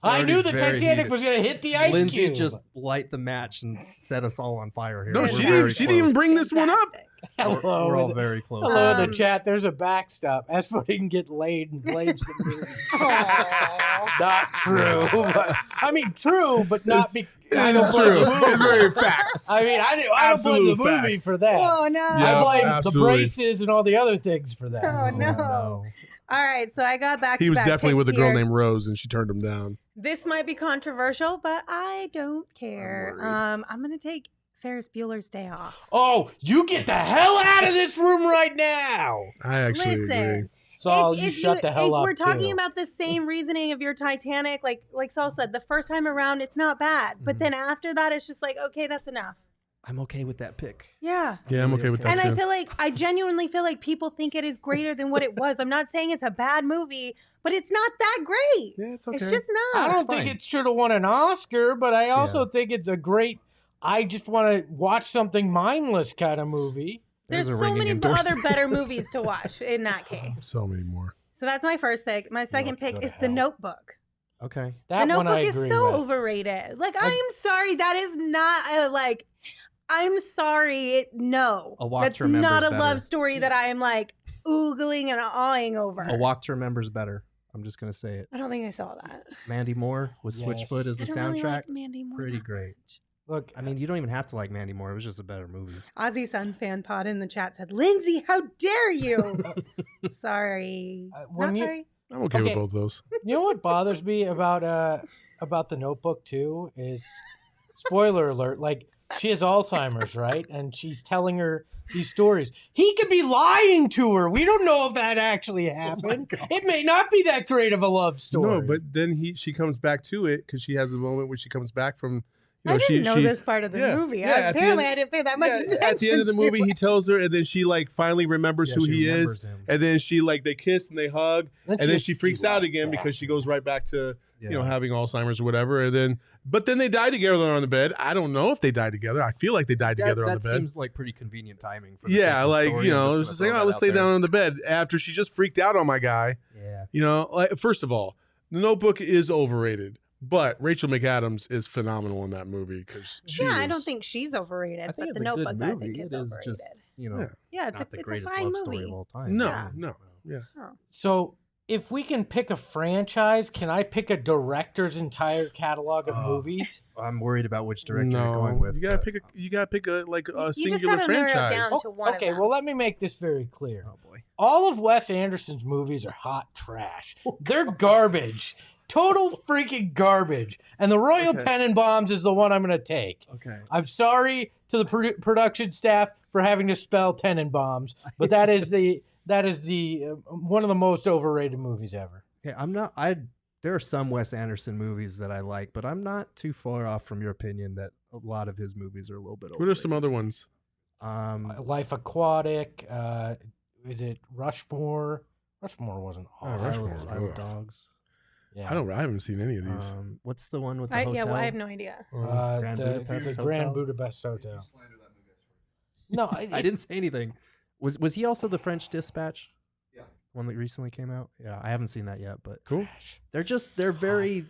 I Already knew the very Titanic heated. was going to hit the ice Lindsey cube. just light the match and set us all on fire here. No, We're she very didn't even close. bring this one up. Fantastic. Hello. We're all very close. Hello in the Um, chat. There's a backstop. Espo didn't get laid and blames the movie. Aw. Not true. But, I mean, true, but not It's- because I don't It's blame true. the movie. It's very facts. I mean, I don't blame the Absolute movie facts. for that. Oh no. Yeah. I blame absolutely. the braces and all the other things for that. Oh, no. All right, so I got back. He was definitely with a girl here. named Rose, and she turned him down. This might be controversial, but I don't care. I'm gonna take Ferris Bueller's Day Off. Oh, you get the hell out of this room right now. I actually agree. Listen, Saul, you shut the hell if up. we're talking too. about the same reasoning of your Titanic, like Saul said, the first time around it's not bad, but then after that it's just like, okay, that's enough. I'm okay with that pick. Yeah. Yeah, I'm okay with that And too. I genuinely feel like people think it is greater than what it was. I'm not saying it's a bad movie, but it's not that great. Yeah, it's okay. It's just not. I don't think it should have won an Oscar, but I also think it's a great. I just want to watch something mindless kind of movie. There's a so ringing many endorsement. other better movies to watch in that case. So many more. So that's my first pick. My second go pick to is The hell. Notebook. Okay. That The one I Notebook is agree so with. overrated. Like, I'm sorry, that is not a, like, I'm sorry, no. A Walk That's to Remember not is a better. love story that I am like oogling and awing over. A Walk to Remember is better. I'm just gonna say it. I don't think I saw that. Mandy Moore with Switchfoot as the I don't soundtrack. really like Mandy Moore Pretty that great. much. Look, I mean, you don't even have to like Mandy Moore. It was just a better movie. Aussie Suns fan pod in the chat said, Lindsey, how dare you? Sorry. when Not you- sorry. I'm okay with Okay. both those. you know what bothers me about the Notebook too is, spoiler alert, like she has Alzheimer's, right? And she's telling her these stories. He could be lying to her. We don't know if that actually happened. It may not be that great of a love story. No, but then she comes back to it because she has a moment where she comes back from. You know, I didn't know she, this part of the yeah, movie. yeah, at the Apparently, end- I didn't pay that much attention. At the end of the to movie, it. he tells her, and then she like finally remembers Yeah, who she he remembers is, him. and then she like they kiss and they hug, and then just- she freaks you out like again because she bastard. goes right back to Yeah. you know having Alzheimer's or whatever, and then but then they die together on the bed. I don't know if they die together. I feel like they died together on the That bed. seems like pretty convenient timing. For the Yeah, sake of the like story. you I'm know, just it's gonna just like throw oh, that let's out lay there. down on the bed after she just freaked out on my guy. Yeah. You know, like first of all, The Notebook is overrated. But Rachel McAdams is phenomenal in that movie because I don't think she's overrated. I think but it's the a good Notebook, I movie. think, It is is overrated. just Yeah. It's not a, the it's greatest a fine love movie. story of all time. No, Yeah. no, yeah. Oh. So if we can pick a franchise, can I pick a director's entire catalog of movies? I'm worried about which director you're going with. you gotta but- pick a like a You just singular gotta narrow it franchise. down to one Okay, of them. well, let me make this very clear. Oh boy. All of Wes Anderson's movies are hot trash. They're garbage. Total freaking garbage. And the Royal Okay. Tenenbaums is the one I'm going to take. Okay. I'm sorry to the production staff for having to spell Tenenbaums, but that is the one of the most overrated movies ever. Okay. There are some Wes Anderson movies that I like, but I'm not too far off from your opinion that a lot of his movies are a little bit What are some other ones? Life Aquatic, is it Rushmore? Rushmore wasn't awful. Rushmore. Isle of Dogs. Yeah. I haven't seen any of these. What's the one with the I, hotel? yeah, well, I have no idea. Grand Budapest the Hotel? Grand Budapest Hotel. No, I didn't say anything. Was he also the French Dispatch? Yeah. One that recently came out? Yeah, I haven't seen that yet, but Cool. they're very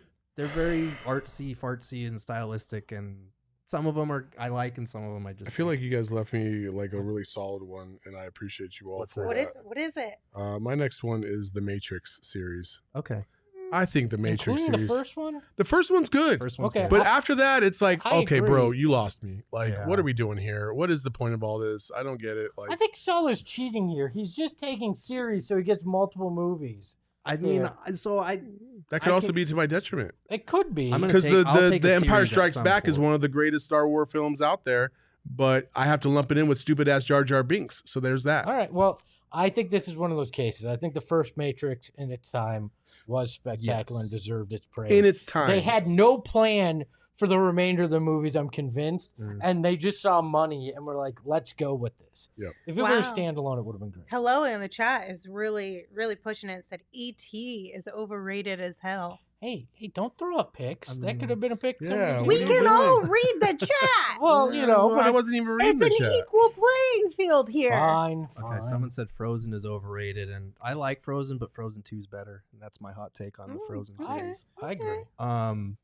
artsy, fartsy, and stylistic, and some of them I like, and some of them I just I feel like you guys left me like a really solid one, and I appreciate you all What's for that? What is it? My next one is the Matrix series. Okay. I think the Matrix Including series. the first one? The first one's good. First one's Okay, good. But after that, it's like, I okay, bro, agree. you lost me. Like, Yeah. what are we doing here? What is the point of all this? I don't get it. Like, I think Saul is cheating here. He's just taking series so he gets multiple movies. I mean, Yeah. so that could I also can- be to my detriment. It could be. I'm gonna Because I'll the take a the Empire series at Strikes some Back is point. one of the greatest Star Wars films out there, but I have to lump it in with stupid ass Jar Jar Binks. So there's that. All right. Well, I think this is one of those cases. I think the first Matrix in its time was spectacular and Yes. deserved its praise. In its time, They had no plan for the remainder of the movies, I'm convinced, and they just saw money and were like, let's go with this. Yep. If it were Wow. standalone, it would have been great. Hello in the chat is really, really pushing it. It said E.T. is overrated as hell. Hey, don't throw up picks. I That mean, could have been a pick. yeah, somebody What We do did. you can mean? all read the chat. Well, you know, Well, but I wasn't even reading It's the an chat. equal playing field here. fine. Okay, someone said Frozen is overrated, and I like Frozen, but Frozen 2 is better, and that's my hot take on the Frozen okay. series. I agree.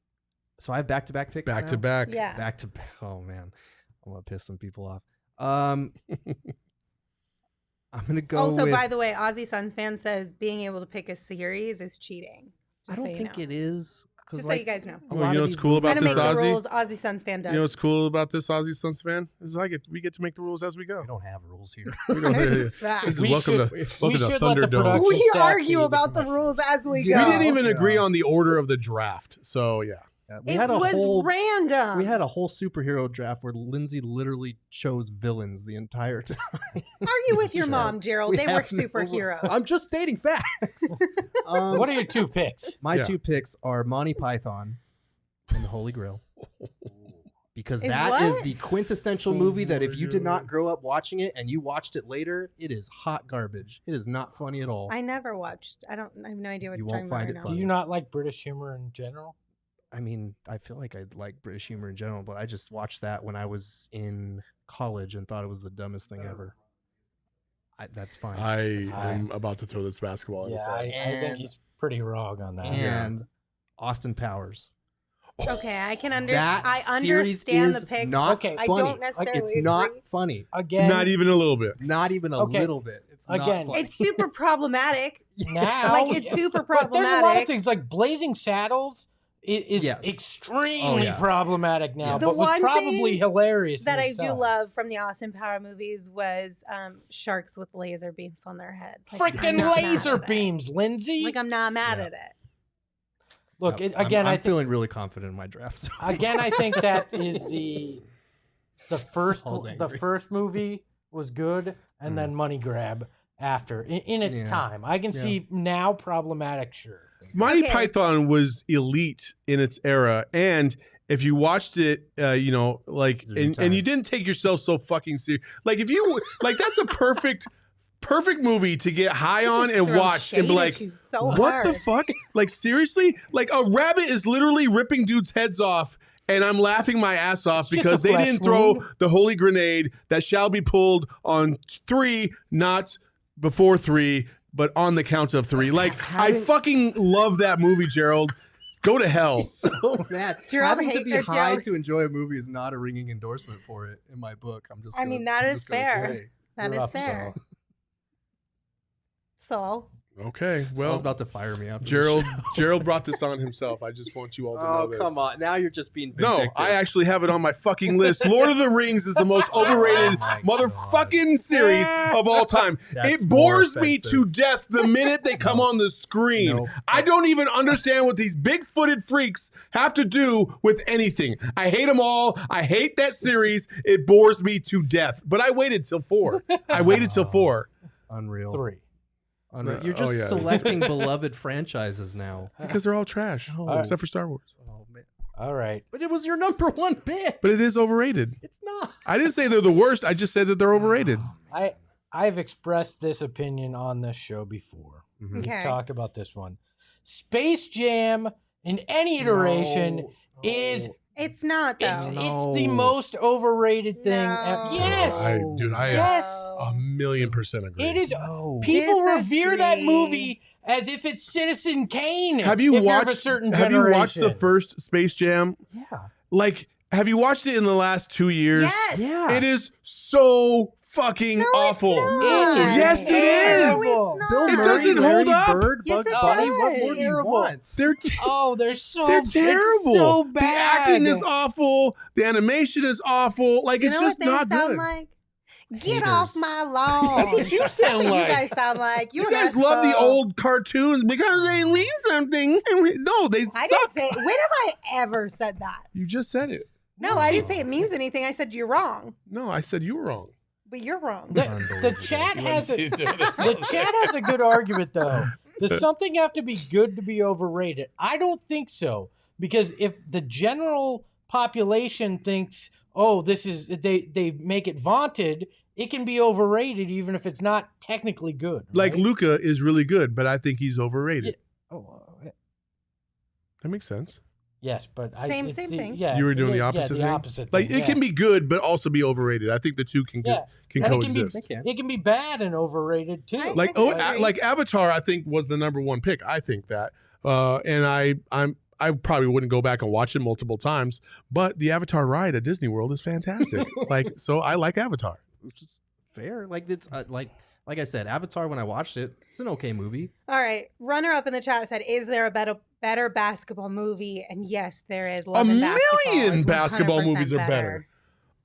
So I have back-to-back picks. Back to now? back. Yeah. Back to back. Oh man, I'm gonna piss some people off. I'm gonna go. Also, with, by the way, Aussie Suns fan says being able to pick a series is cheating. I don't think it is. Just so you guys know. Well, you know what's cool about How to this, make the Ozzy? rules, Aussie Suns fan does. You know what's cool about this Aussie Suns fan is we get to make the rules as we go. We don't have rules here. We don't- It's fact. This is We welcome should- to we welcome to should let the Thunderdome. production We staff be argue the about the commissioner. rules as we We go. didn't even Yeah. agree on the order of the draft. So yeah. We It had a was whole random. we had a whole superhero draft where Lindsey literally chose villains the entire time. Argue with your Sure. mom, Gerald. We They were have no- superheroes. I'm just stating facts. What are your two picks? My Yeah. two picks are Monty Python and the Holy Grail. Because Is that is what? the quintessential movie that if you did not grow up watching it and you watched it later, it is hot garbage. It is not funny at all. I never watched. I have no idea what You you're won't talking about find right it now. Do funny. you not like British humor in general? I mean, I feel like I like British humor in general, but I just watched that when I was in college and thought it was the dumbest thing ever. That's fine. I That's am fine. about to throw this basketball in his Yeah, head. I think he's pretty wrong on that. And Austin Powers. Okay, I can That I series understand is the pick. not Okay. I funny. don't necessarily It's not agree. funny. Again, Not even a little bit. Not even a Okay. little bit. It's Again, not funny. It's super problematic. now. Like, it's super But there's a lot of problematic. things like Blazing Saddles is Yes. extremely yeah. problematic now, Yes. The but was one probably thing hilarious. That in I do itself. love from the Austin Power movies was sharks with laser beams on their head. Like, I'm Freaking not mad laser at it. beams, Lindsey. Like, I'm not mad Yeah. at it. Look, Yep. again, I'm I think feeling really confident in my drafts. again, I think that is the first Saul's the angry. first movie was good, and then Money Grab after in its Yeah. time. I can Yeah. see now problematic, sure. Monty Okay. Python was elite in its era, and if you watched it, you know, like, Through and you times. didn't take yourself so fucking serious. Like, if you like, that's a perfect movie to get high You on just and throw watch and be shade like, at you so what hard. the fuck? Like, seriously? Like, a rabbit is literally ripping dudes' heads off. And I'm laughing my ass off It's just because a they flesh didn't throw wound. the holy grenade that shall be pulled on 3, not before 3, but on the count of 3. Like, I fucking love that movie, Gerald. Go to hell. So mad. Gerald Having to hate- be or high Gerald- to enjoy a movie is not a ringing endorsement for it in my book. I'm just. I mean, that I'm is just gonna fair. say. That is Rough, fair. Saul. So, Okay, Saul's well, about to fire me after Gerald this show. Gerald brought this on himself. I just want you all to know Oh, this. come on. Now you're just being No, vindictive. I actually have it on my fucking list. Lord of the Rings is the most overrated Oh my motherfucking series of all time. That's It bores more me offensive. to death the minute they come on the screen. Nope. I don't even understand what these big-footed freaks have to do with anything. I hate them all. I hate that series. It bores me to death. But I waited till 4. I waited till 4 Unreal. 3. Unreal. You're Oh, just yeah. selecting beloved franchises now. because they're all trash, Oh. except for Star Wars. Oh, man. All right. But it was your number one pick. But it is overrated. It's not. I didn't say they're the worst. I just said that they're overrated. I've expressed this opinion on this show before. Mhm. okay. We've talked about this one. Space Jam in any iteration No, is no. it's not, though. it's No. the most overrated thing. No. Yes. I Yes. a million percent agree. It is. No. People revere that Disagree. movie as if it's Citizen Kane. Have you if you're of watched? a certain Have you watched the generation. first Space Jam? Yeah. Like, have you watched it in the last 2 years? Yes. Yeah. It is so fucking No, awful. It's not. Yes, it is. No, it's Bill not. It Murray, doesn't Larry hold up. Bird, Yes, Bugs it Bunny. does. What more do you Terrible. want? They're Oh, they're they're it's terrible. so The bad. acting is awful. The animation is awful. Like, You it's know just what they not sound good. like? Get Haters. off my lawn. That's what you That's sound what like. you guys sound like. You and guys love the Espo. old cartoons because they mean something. No, they I suck. didn't say. When have I ever said that? You just said it. No, I didn't say it means anything. I said you're wrong, No, I said you were wrong. but you're wrong. The Unbelievable. chat You has wanna see a the chat has a good argument though. Does something have to be good to be overrated? I don't think so, because if the general population thinks, "Oh, this is," they make it vaunted, it can be overrated even if it's not technically good. Like right? Luka is really good, but I think he's overrated. Oh, That makes sense. yes, but Same it's thing. Yeah, You were doing the yeah, opposite the thing? opposite Like, thing, it can be good, but also be overrated. I think the two can Yeah. can And it can be- coexist. They can. It can be bad and overrated too. I Like, can oh, agree. like Avatar, I think was the number one pick. I think that, and I probably wouldn't go back and watch it multiple times, but the Avatar ride at Disney World is fantastic. Like, so I like Avatar. It's just fair. Like it's like I said, Avatar. When I watched it, it's an okay movie. All right. Runner up in the chat said, "Is there a better basketball movie?" And yes, there is. Love and Basketball million is basketball 100% movies are better.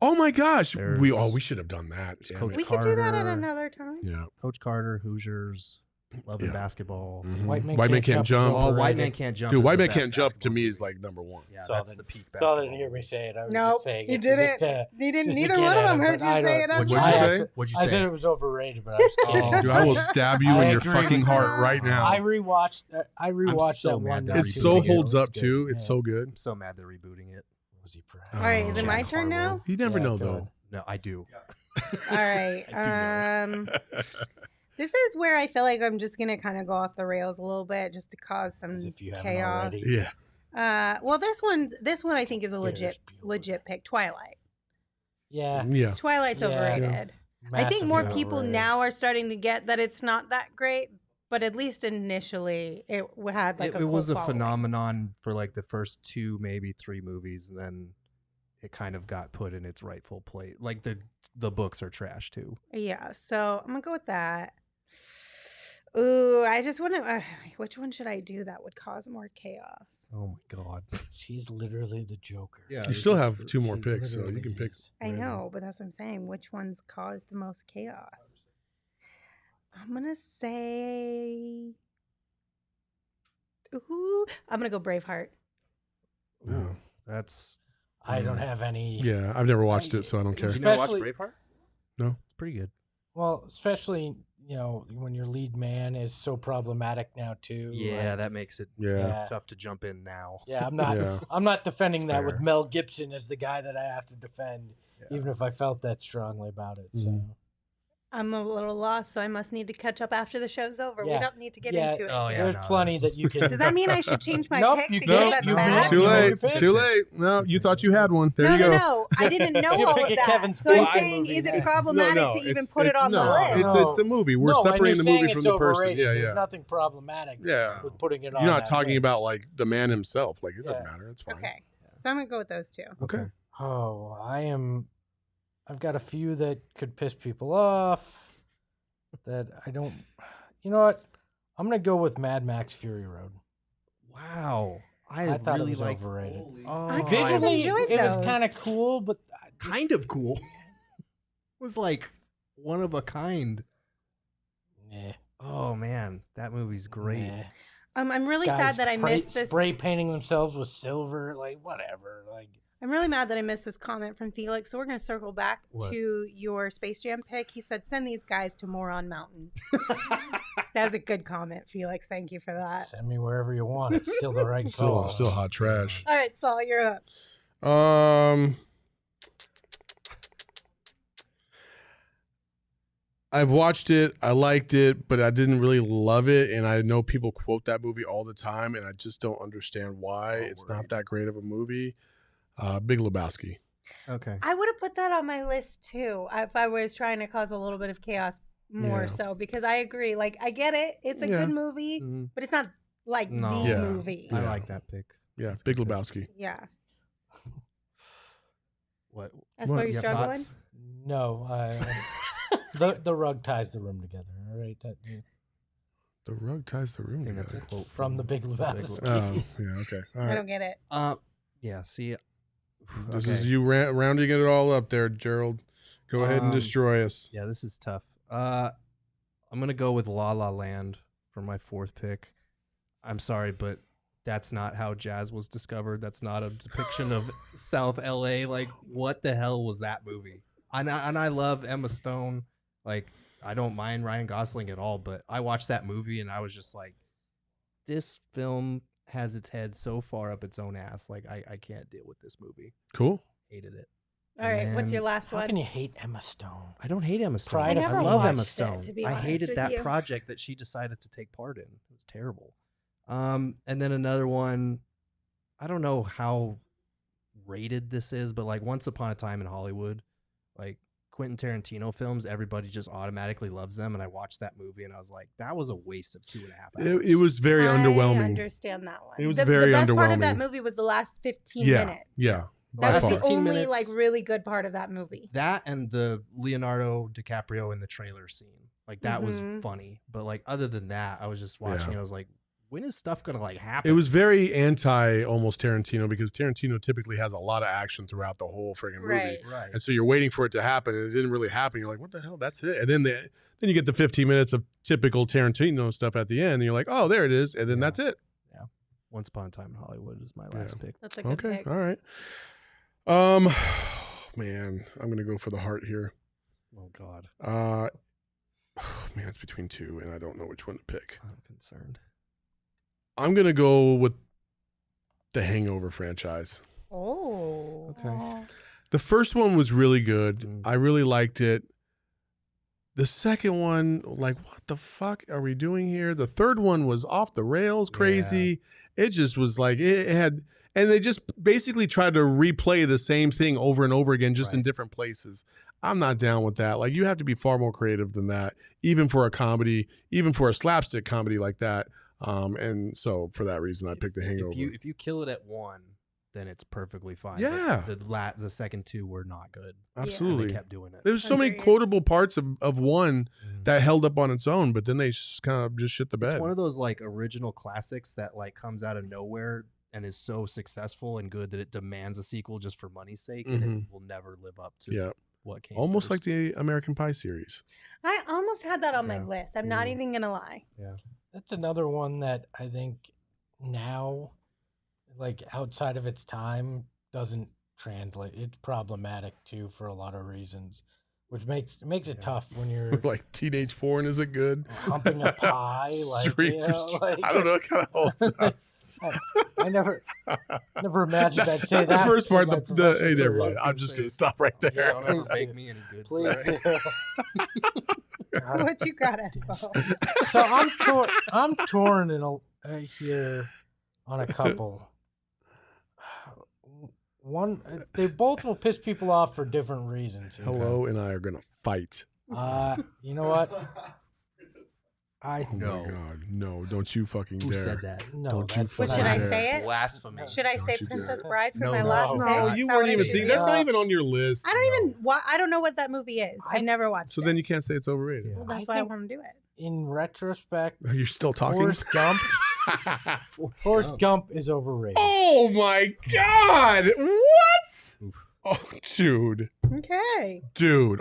Oh my gosh, we There's- should have done that. Damn Coach it. We could do that at Carter. another time. Yeah. Coach Carter, Hoosiers, Love and Yeah. Basketball. Mhm. White Man White Man Can't Can't Jump is Jump. Oh, White overrated. Man Can't Jump. Dude, is White the Man best Can't Jump to basketball me movie. is like number one. Yeah, Saw that's that- the peak. Saw basketball didn't hear me say it. I was Nope, just saying you it. didn't. Just to, You didn't. just to Neither get one of at them him, heard but you I say don't- it. What'd you That's say? fine. actually- What'd you I say? said it was overrated, but I was kidding. Oh, Dude, I will stab you I in your agree fucking with heart right now. I rewatched. I rewatched so that mad one. that not It too so long rebooting ago. holds up It's good. too. It's Yeah. so good. I'm so mad they're rebooting it. Was he proud? All right, is it Oh, my Jack turn now? Harlow. You never Yeah, know go though. ahead. No, I do. All right. I do know. This is where I feel like I'm just gonna kind of go off the rails a little bit, just to cause some As if you haven't chaos. already. Yeah. Well, this one I think is a Ferris Bueller. legit pick. Twilight. Yeah. Yeah. Twilight's Yeah. overrated. I think more Massively people overrated. now are starting to get that it's not that great, but at least initially it had like it was a cult following. phenomenon for like the first 2, maybe 3 movies, and then it kind of got put in its rightful place. Like the books are trash too. Yeah, so I'm gonna go with that. Ooh, I just want to. Which one should I do that would cause more chaos? Oh my god. She's literally the Joker. Yeah, You still have 2 more She picks, so you literally can pick. is. I know, but that's what I'm saying. Which ones cause the most chaos? I'm gonna say. Ooh, I'm gonna go Braveheart. Yeah. That's I don't have any. Yeah, I've never watched it, so I don't care. You you never watched Especially- Braveheart? No. It's pretty good. Well, especially when your lead man is so problematic now too. Yeah, like, that makes it Yeah. tough to jump in now. yeah. I'm not. Yeah. I'm not defending That's that with fair. Mel Gibson as the guy that I have to defend, Yeah. even if I felt that strongly about it. So. Mhm. I'm a little lost, so I must need to catch up after the show's over. We Yeah. don't need to get Yeah. into it. Oh, here. yeah. There's no, plenty that's- that you can. Does that mean I should change my Nope, pick you because can't. that's You bad? can't. Too You late. already picked. Too late. No, you thought you had one. There no, you go. no, I didn't know You all pick of a that. Kevin So I'm Spacey saying, movie is it next. problematic to even put it on the list? It's a movie. We're No, and separating you're the movie saying from it's the person. overrated. Yeah, There's yeah. nothing problematic Yeah. with putting it on. You're not that talking list. about like the man himself. Like it doesn't Yeah. matter. It's fine. Okay, so I'm gonna go with those two. Okay. Oh, I've got a few that could piss people off. That I don't. You know what? I'm gonna go with Mad Max Fury Road. Wow. I thought it really was liked overrated. Oh, I kind of Visually, enjoyed it was those. kind of cool, but kind of cool. Was like one of a kind. nah, Oh man, that movie's great. nah. I'm really sad that I missed this. Spray painting themselves with silver, like whatever. Like I'm really mad that I missed this comment from Felix. So we're gonna circle back What? to your Space Jam pick. He said, "Send these guys to Moron Mountain." That was a good comment, Felix. Thank you for that. send me wherever you want. It's still the right Still, call. still hot trash. All right, Saul, you're up. I've watched it. I liked it, but I didn't really love it. And I know people quote that movie all the time, and I just don't understand why. It's not that great of a movie. Big Lebowski. Okay. I would have put that on my list too if I was trying to cause a little bit of chaos more Yeah. so, because I agree. Like, I get it. It's a Yeah. good movie, Mhm. but it's not like No. the Yeah. movie. I Yeah. like that pick. Yeah, That's Big good. Lebowski. Yeah. What? That's why you you're have struggling? thoughts? No, the rug ties the room together. All right, The rug ties the room I think that's a together. quote from the Big Lebowski. Oh, yeah, okay. All I right. don't get it. Yeah. See. This okay. is you rounding it all up there, Gerald. Go ahead and destroy us. Yeah, this is tough. I'm gonna go with La La Land for my 4th pick. I'm sorry, but that's not how jazz was discovered. That's not a depiction of South LA. Like, what the hell was that movie? And I love Emma Stone. Like, I don't mind Ryan Gosling at all, but I watched that movie and I was just like, this film has its head so far up its own ass. Like, I can't deal with this movie. Cool. Hated it. All right, what's your And last How one? can you hate Emma Stone? I don't hate Emma Stone. Pride of I never I love Emma watched it, Stone. to be I honest hated with that you. project that she decided to take part in. It was terrible. And then another one, I don't know how rated this is, but like Once Upon a Time in Hollywood, like Quentin Tarantino films, everybody just automatically loves them. And I watched that movie and I was like, that was a waste of 2.5 hours. It was very I underwhelming. understand that one. It was the very best part of that underwhelming. movie was the last 15 Yeah, minutes. yeah. That by was far. the 15 only minutes. like really good part of that movie. That and the Leonardo DiCaprio in the trailer scene. Like that was Mhm. funny. But like other than that, I was just watching Yeah. and I was like, when is stuff gonna like happen? It was very anti almost Tarantino because Tarantino typically has a lot of action throughout the whole friggin' movie. Right. right. And so you're waiting for it to happen and it didn't really happen. You're like, what the hell? That's it. And then then you get the 15 minutes of typical Tarantino stuff at the end and you're like, oh, there it is. And then Yeah. that's it. Once Upon a Time in Hollywood is my last pick. That's a good Okay. pick. All right. Man, I'm going to go for the heart here. Oh God, Man, it's between two and I don't know which one to pick. I'm concerned. I'm going to go with the Hangover franchise. Oh. Okay. The first one was really good. Mm. I really liked it. The second one, like, what the fuck are we doing here? The third one was off the rails, crazy. It just was like it and they just basically tried to replay the same thing over and over again, just in different places. I'm not down with that. Like, you have to be far more creative than that, even for a comedy, even for a slapstick comedy like that. And so for that reason, I picked The Hangover. If you kill it at one, then it's perfectly fine. Yeah. But the second two were not good. Absolutely. And they kept doing it. There's so many quotable parts of one that held up on its own, but then they kind of just shit the bed. It's one of those like original classics that like comes out of nowhere and is so successful and good that it demands a sequel just for money's sake, and it will never live up to what came almost first. like the American Pie series. I almost had that on my list. I'm not even gonna lie. Yeah, That's another one that I think now, like outside of its time, doesn't translate. It's problematic too for a lot of reasons, which makes it tough when you're Like teenage porn, is it good? humping a pie. Like, you know, like I don't know. It kind of holds up. I never imagined I'd say The that. first part, in my hey, never professional mind. career. I'm just gonna stop right there. Yeah, don't ever please make do. me any good. Please sorry. do. What you got, Espo? So I'm torn in here on a couple. One, they both will piss people off for different reasons. Hello and I are gonna fight. You know what? Oh my God, no! Don't you fucking Who dare! said that? No, Don't you that's What fucking should I dare. say it? Blasphemy. Should I say you Princess dare. Bride for No, my no, last no. pick? No, Is you that weren't what I even should thinking. do? That's not even on your list. I don't even. I don't know what that movie is. I've never watched So it. then you can't say it's overrated. Yeah. Well, that's I why I think- want to do it. In retrospect, You're still talking. Forrest Gump. Forrest Gump is overrated. Oh my God! What? Oh, dude, Okay.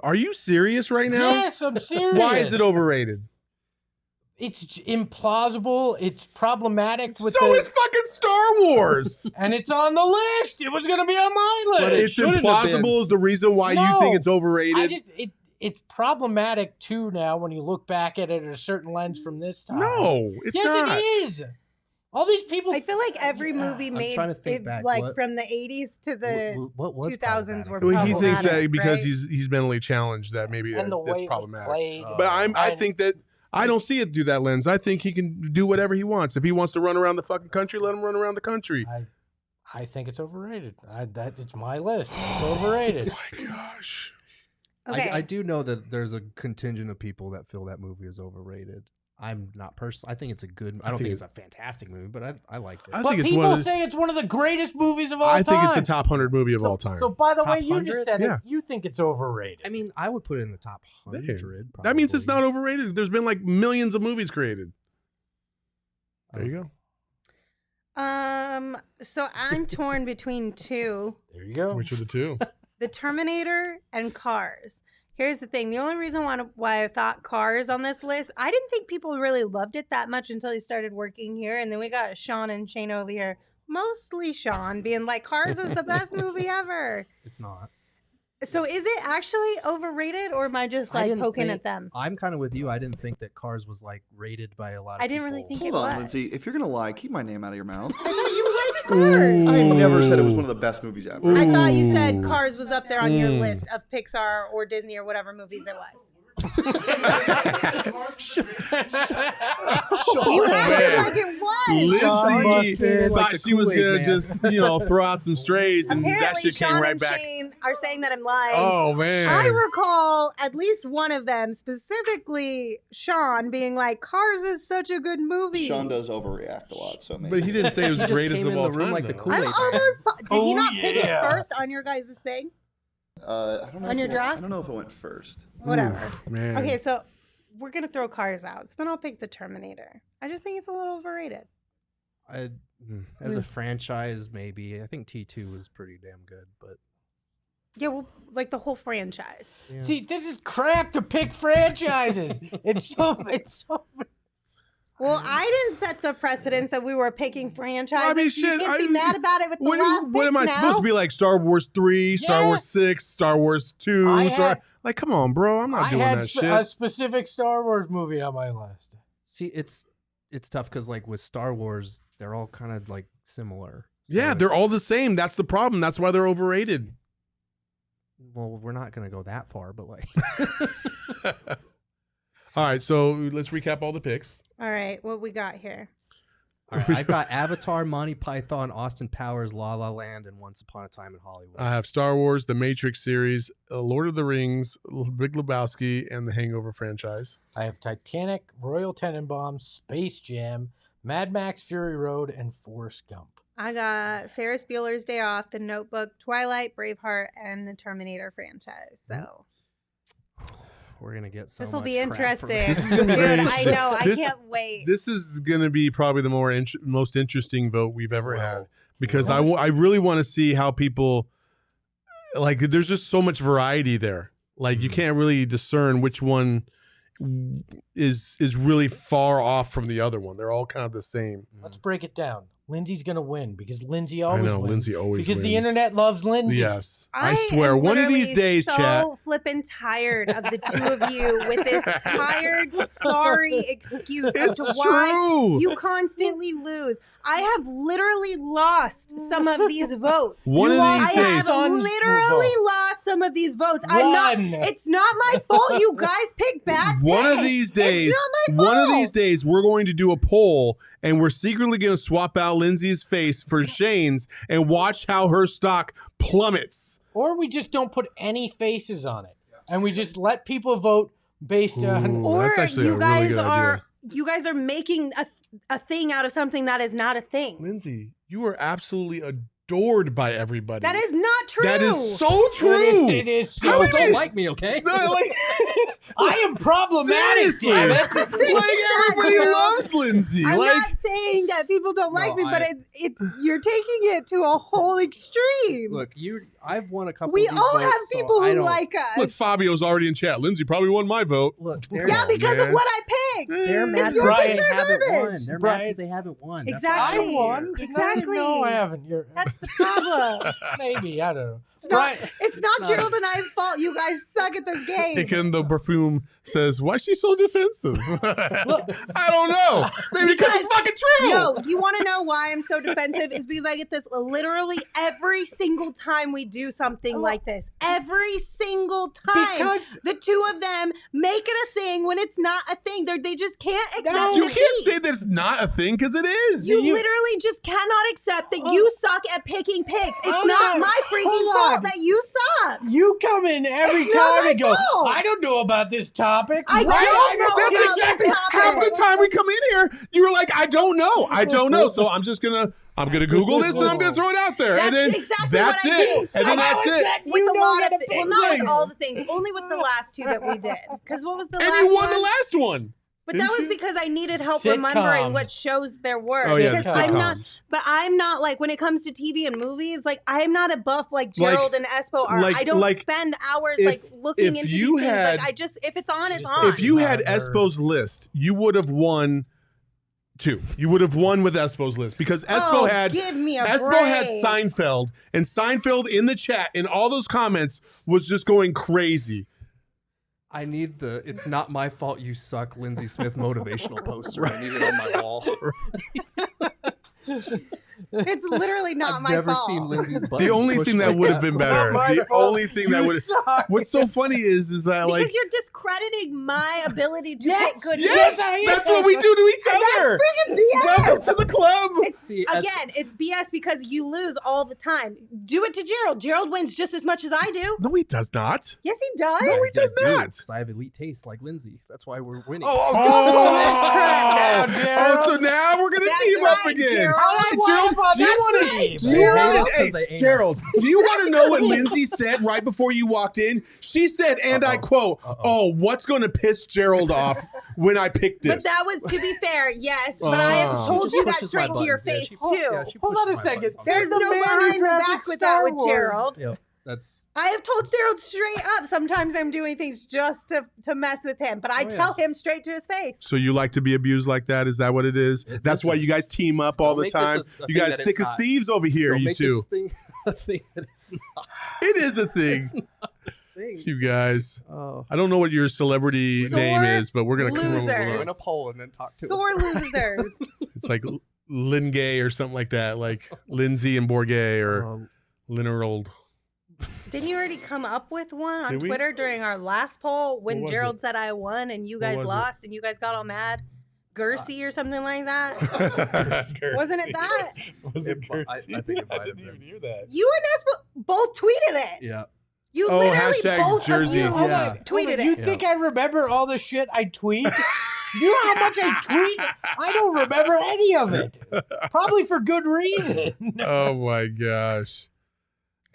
are you serious right now? Yes, I'm serious. Why is it overrated? It's implausible. It's problematic with So is fucking Star Wars. and it's on the list. It was gonna be on my list. But It's implausible is the reason why you think it's overrated. It's problematic too now when you look back at it at a certain lens from this time. No, it's yes, not. it is. All these people. I feel like every movie I'm made trying to think it, back, like what- from the 80s to the what was 2000s were Well, he thinks that problematic, because right? he's mentally challenged that maybe and the way that's it was problematic. played. But I think that I don't see it through that lens. I think he can do whatever he wants. If he wants to run around the fucking country, let him run around the country. I think it's overrated. It's my list. It's overrated. Oh my gosh. Okay. I do know that there's a contingent of people that feel that movie is overrated. I'm not personally. I think it's a good. I don't think it's a fantastic movie, but I liked it. I But think it's people one of the, say it's one of the greatest movies of all time. I think it's a top 100 movie of all time. So by the Top way, you 100? just said Yeah. it. You think it's overrated. I mean, I would put it in the top 100. That means it's not probably. overrated. There's been like millions of movies created. There you go. So I'm torn between two: There you go. Which are the two? The Terminator and Cars. Here's the thing: the only reason why I thought Cars on this list, I didn't think people really loved it that much until he started working here, and then we got Sean and Shane over here. Mostly Sean being like, Cars is the best movie ever. It's not. So is it actually overrated, or am I just I like didn't poking think- at them? I'm kind of with you. I didn't think that Cars was like rated by a lot of I didn't really people. think Hold it on, was. Lindsay. If you're gonna lie, keep my name out of your mouth. I thought you liked Cars. I never said it was one of the best movies ever. I thought you said Cars was up there on your list of Pixar or Disney or whatever movies it was. You acted like it was. Lindsay thought she was gonna just, throw out some strays, and that Apparently, shit came Sean right and back. Shane are saying that I'm lying. Oh man! I recall at least one of them, specifically Sean, being like, "Cars is such a good movie." Sean does overreact a lot, so maybe. But he didn't say it was He just greatest came of in all the room time. like the though. Kool-Aid I'm man. almost. Did he Oh, not pick it yeah. first on your guys' thing? I don't know On if your it went- draft? I don't know if it went first. Whatever. Oof, man. Okay, so we're gonna throw Cars out. So then I'll pick the Terminator. I just think it's a little overrated. As a franchise, maybe. I think T2 was pretty damn good, but Yeah, well, like the whole franchise. yeah. See, this is crap to pick franchises. It's so. Well, I didn't set the precedence that we were picking franchises. I mean, You shit, can't be mad about it with the last what pick am I now. supposed to be like? Star Wars 3, Star Wars Yes. 6, Star Wars 2. I had- Like, come on, bro. I'm not I doing had that shit. a specific Star Wars movie on my list. See, it's tough because like with Star Wars, they're all kind of like similar. So Yeah, they're all the it's- same. That's the problem. That's why they're overrated. Well, we're not gonna go that far, but like All right, so let's recap all the picks. All right, what we got here? All right, I've got Avatar, Monty Python, Austin Powers, La La Land, and Once Upon a Time in Hollywood. I have Star Wars, the Matrix series, Lord of the Rings, Big Lebowski, and the Hangover franchise. I have Titanic, Royal Tenenbaums, Space Jam, Mad Max Fury Road, and Forrest Gump. I got Ferris Bueller's Day Off, The Notebook, Twilight, Braveheart, and the Terminator franchise. So we're gonna get so this will much be crap from interesting. This is gonna be Dude, very I interesting. know. I This- can't wait. This is going to be probably the most interesting vote we've ever had because Well. I really want to see how people like. There's just so much variety there. Like you can't really discern which one is really far off from the other one. They're all kind of the same. Let's break it down. Lindsey's going to win because Lindsey I always know wins. Lindsay always because the wins. internet loves Lindsey. Yes, I am swear. One of these literally days, so chat. flippin' tired of the two of you with this tired, sorry excuse as It's to why true. you constantly lose. I have literally lost some of these votes. One of I these have days. Sons literally vote. lost some of these votes. One. It's not my fault. You guys pick bad. One of things. these days, It's not my one of fault. these days, we're going to do a poll, and we're secretly going to swap out Lindsay's face for Shane's, and watch how her stock plummets. Or we just don't put any faces on it. And we just let people vote based on... Ooh. Or that's actually a you really guys good are idea. you guys are making a thing out of something that is not a thing. Lindsay, you are absolutely adored by everybody. That is not true. That is so true. It is How so... many- Don't like me, okay? No, like, I am problematic, Seriously. damn it. I'm not saying like that, everybody Gerald. loves Lindsay. I'm like not saying that people don't like No, me, but I- it's you're taking it to a whole extreme. Look, I've won a couple we of these all votes, have so people I who don't- like us. look, Fabio's already in chat. Lindsay probably won my vote. Look, yeah, because man. of what I picked. they're mad your because picks they are haven't garbage. won. They're Brian- mad because they haven't won. That's Exactly. why I I'm won. here. Exactly. No, I haven't. That's the problem. Maybe. I don't know. It's not, Right. it's not not- Gerald and I's fault. You guys suck at this game. Again, the perfume says, "Why is she so defensive?" I don't know. Maybe because it's fucking true. No, you want to know why I'm so defensive? Is because I get this literally every single time we do something like this. Every single time. Because- the two of them make it a thing when it's not a thing. They just can't accept You defeat. can't say that it's not a thing because it is. You literally just cannot accept that you suck at picking picks. It's Hold not on. my freaking Hold fault on. that you suck. You come in every It's not time my and go, fault. I don't know about this topic. I Why don't know don't about That's this exactly topic. half the time we come in here. You were like, "I don't know. I don't know." So I'm gonna Google this and I'm gonna throw it out there, and then That's exactly that's what I it, do. and So then that's it. With You a know lot that of a well, big not thing. with all the things, only with the last two that we did. Because what was the And last you won one? the last one. But that Didn't was you? because I needed help Sitcoms. remembering what shows there were. Oh yeah, the because I'm not. sitcoms. But I'm not like when it comes to TV and movies. Like I'm not a buff like Gerald and Espo are. like- I don't like, spend hours if- like looking if into you these had- things. Like I just if it's on, it's Just- on. If you had Not a nerd. Espo's list, you would have won two. You would have won with Espo's list because Espo Oh, had give me a Espo break. had Seinfeld, and Seinfeld in the chat in all those comments was just going crazy. I need the "It's not my fault you suck" Lindsey Smith motivational poster. I need it on my wall. It's literally not I've my never fault. seen Lindsey's The buttons only pushed thing that like would have been so- better. my The fault. only thing that You would. suck. What's so funny is that because like you're discrediting my ability to Yes, pick good yes, picks. I am. that's what we do to each And other. that's freaking BS. Welcome to the club. It's See, as- again, it's BS because you lose all the time. Do it to Gerald. Gerald wins just as much as I do. No, he does not. Yes, he does. No, he does not. Because I have elite taste like Lindsey. That's why we're winning. now, Gerald. Oh, so now we're gonna That's team up right, again. Gerald. Gerald, do you That's want right, to? Do you Gerald. want Hey, they to? ain't Gerald, us. do you want to know what Lindsay said right before you walked in? She said, and I quote, "Oh, what's going to piss Gerald off when I pick this?" But that was to be fair, yes. But I have Oh. told She you just that pushes my straight to your buttons, yeah, face she- too. yeah, she Hold on a pushes my second. buttons. There's the no man who behind the drafted back with Star that with Wars. Gerald. Yep, that's I have told Gerald straight up. Sometimes I'm doing things just to mess with him, but I Oh, yeah. tell him straight to his face. So you like to be abused like that? Is that what it is? It- That's this why is- you guys team up all Don't the make this time. a You thing guys that it's thick as not. thieves over here, don't you make two. this thing a thing that it's not. It is a thing. It's not a thing. You guys. Oh. I don't know what your celebrity Sore name is, but we're gonna come losers. over. We're gonna poll and then talk to Sore us. losers. It's like Lingay or something like that, like Lindsay and Bourget or Um, Linerold. Didn't you already come up with one on Did we? Twitter during our last poll when What was Gerald it? said I won and you What guys was it? lost and you guys got all mad? Gersey or something like that. Wasn't it that? Was it I think it might I have didn't even been. hear that. You and Espo both tweeted it. Yeah. You Oh, literally hashtag both Jersey. of you Yeah. tweeted You it. think I remember all the shit I tweet? You know how much I tweet? I don't remember any of it. Probably for good reason. Oh my gosh.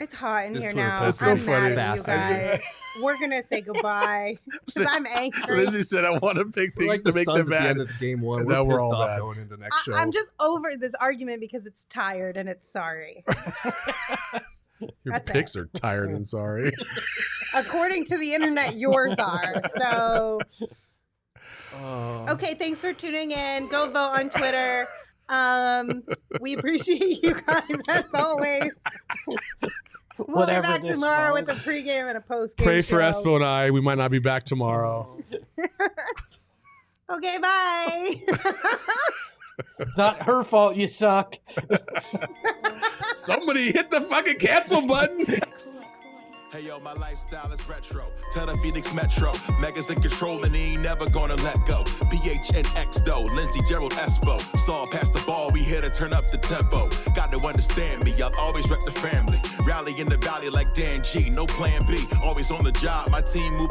It's hot in This here Twitter now. That's so I'm funny. mad at you guys. We're gonna say goodbye because I'm angry. Lindsay said, I want to pick We're things like the to make Suns them at the end mad. of game one. And We're now we're pissed all off mad. going into next show. I'm just over this argument because it's tired and it's sorry. Your That's picks are tired and sorry. According to the internet, yours are. So, okay, thanks for tuning in. Go vote on Twitter. We appreciate you guys as always. We'll Whatever be back this tomorrow was. with a pregame and a postgame. Pray for show. Espo and I. We might not be back tomorrow. Okay, bye. It's not her fault you suck. Somebody hit the fucking cancel button. Hey yo, my lifestyle is retro. Tell the Phoenix Metro. Megas in control and he ain't never gonna let go. PHNX though, Lindsey, Gerald, Espo. Saul pass the ball, we here to turn up the tempo. Got to understand me, I'll always rep the family. Rally in the valley like Dan G, no plan B. Always on the job, my team move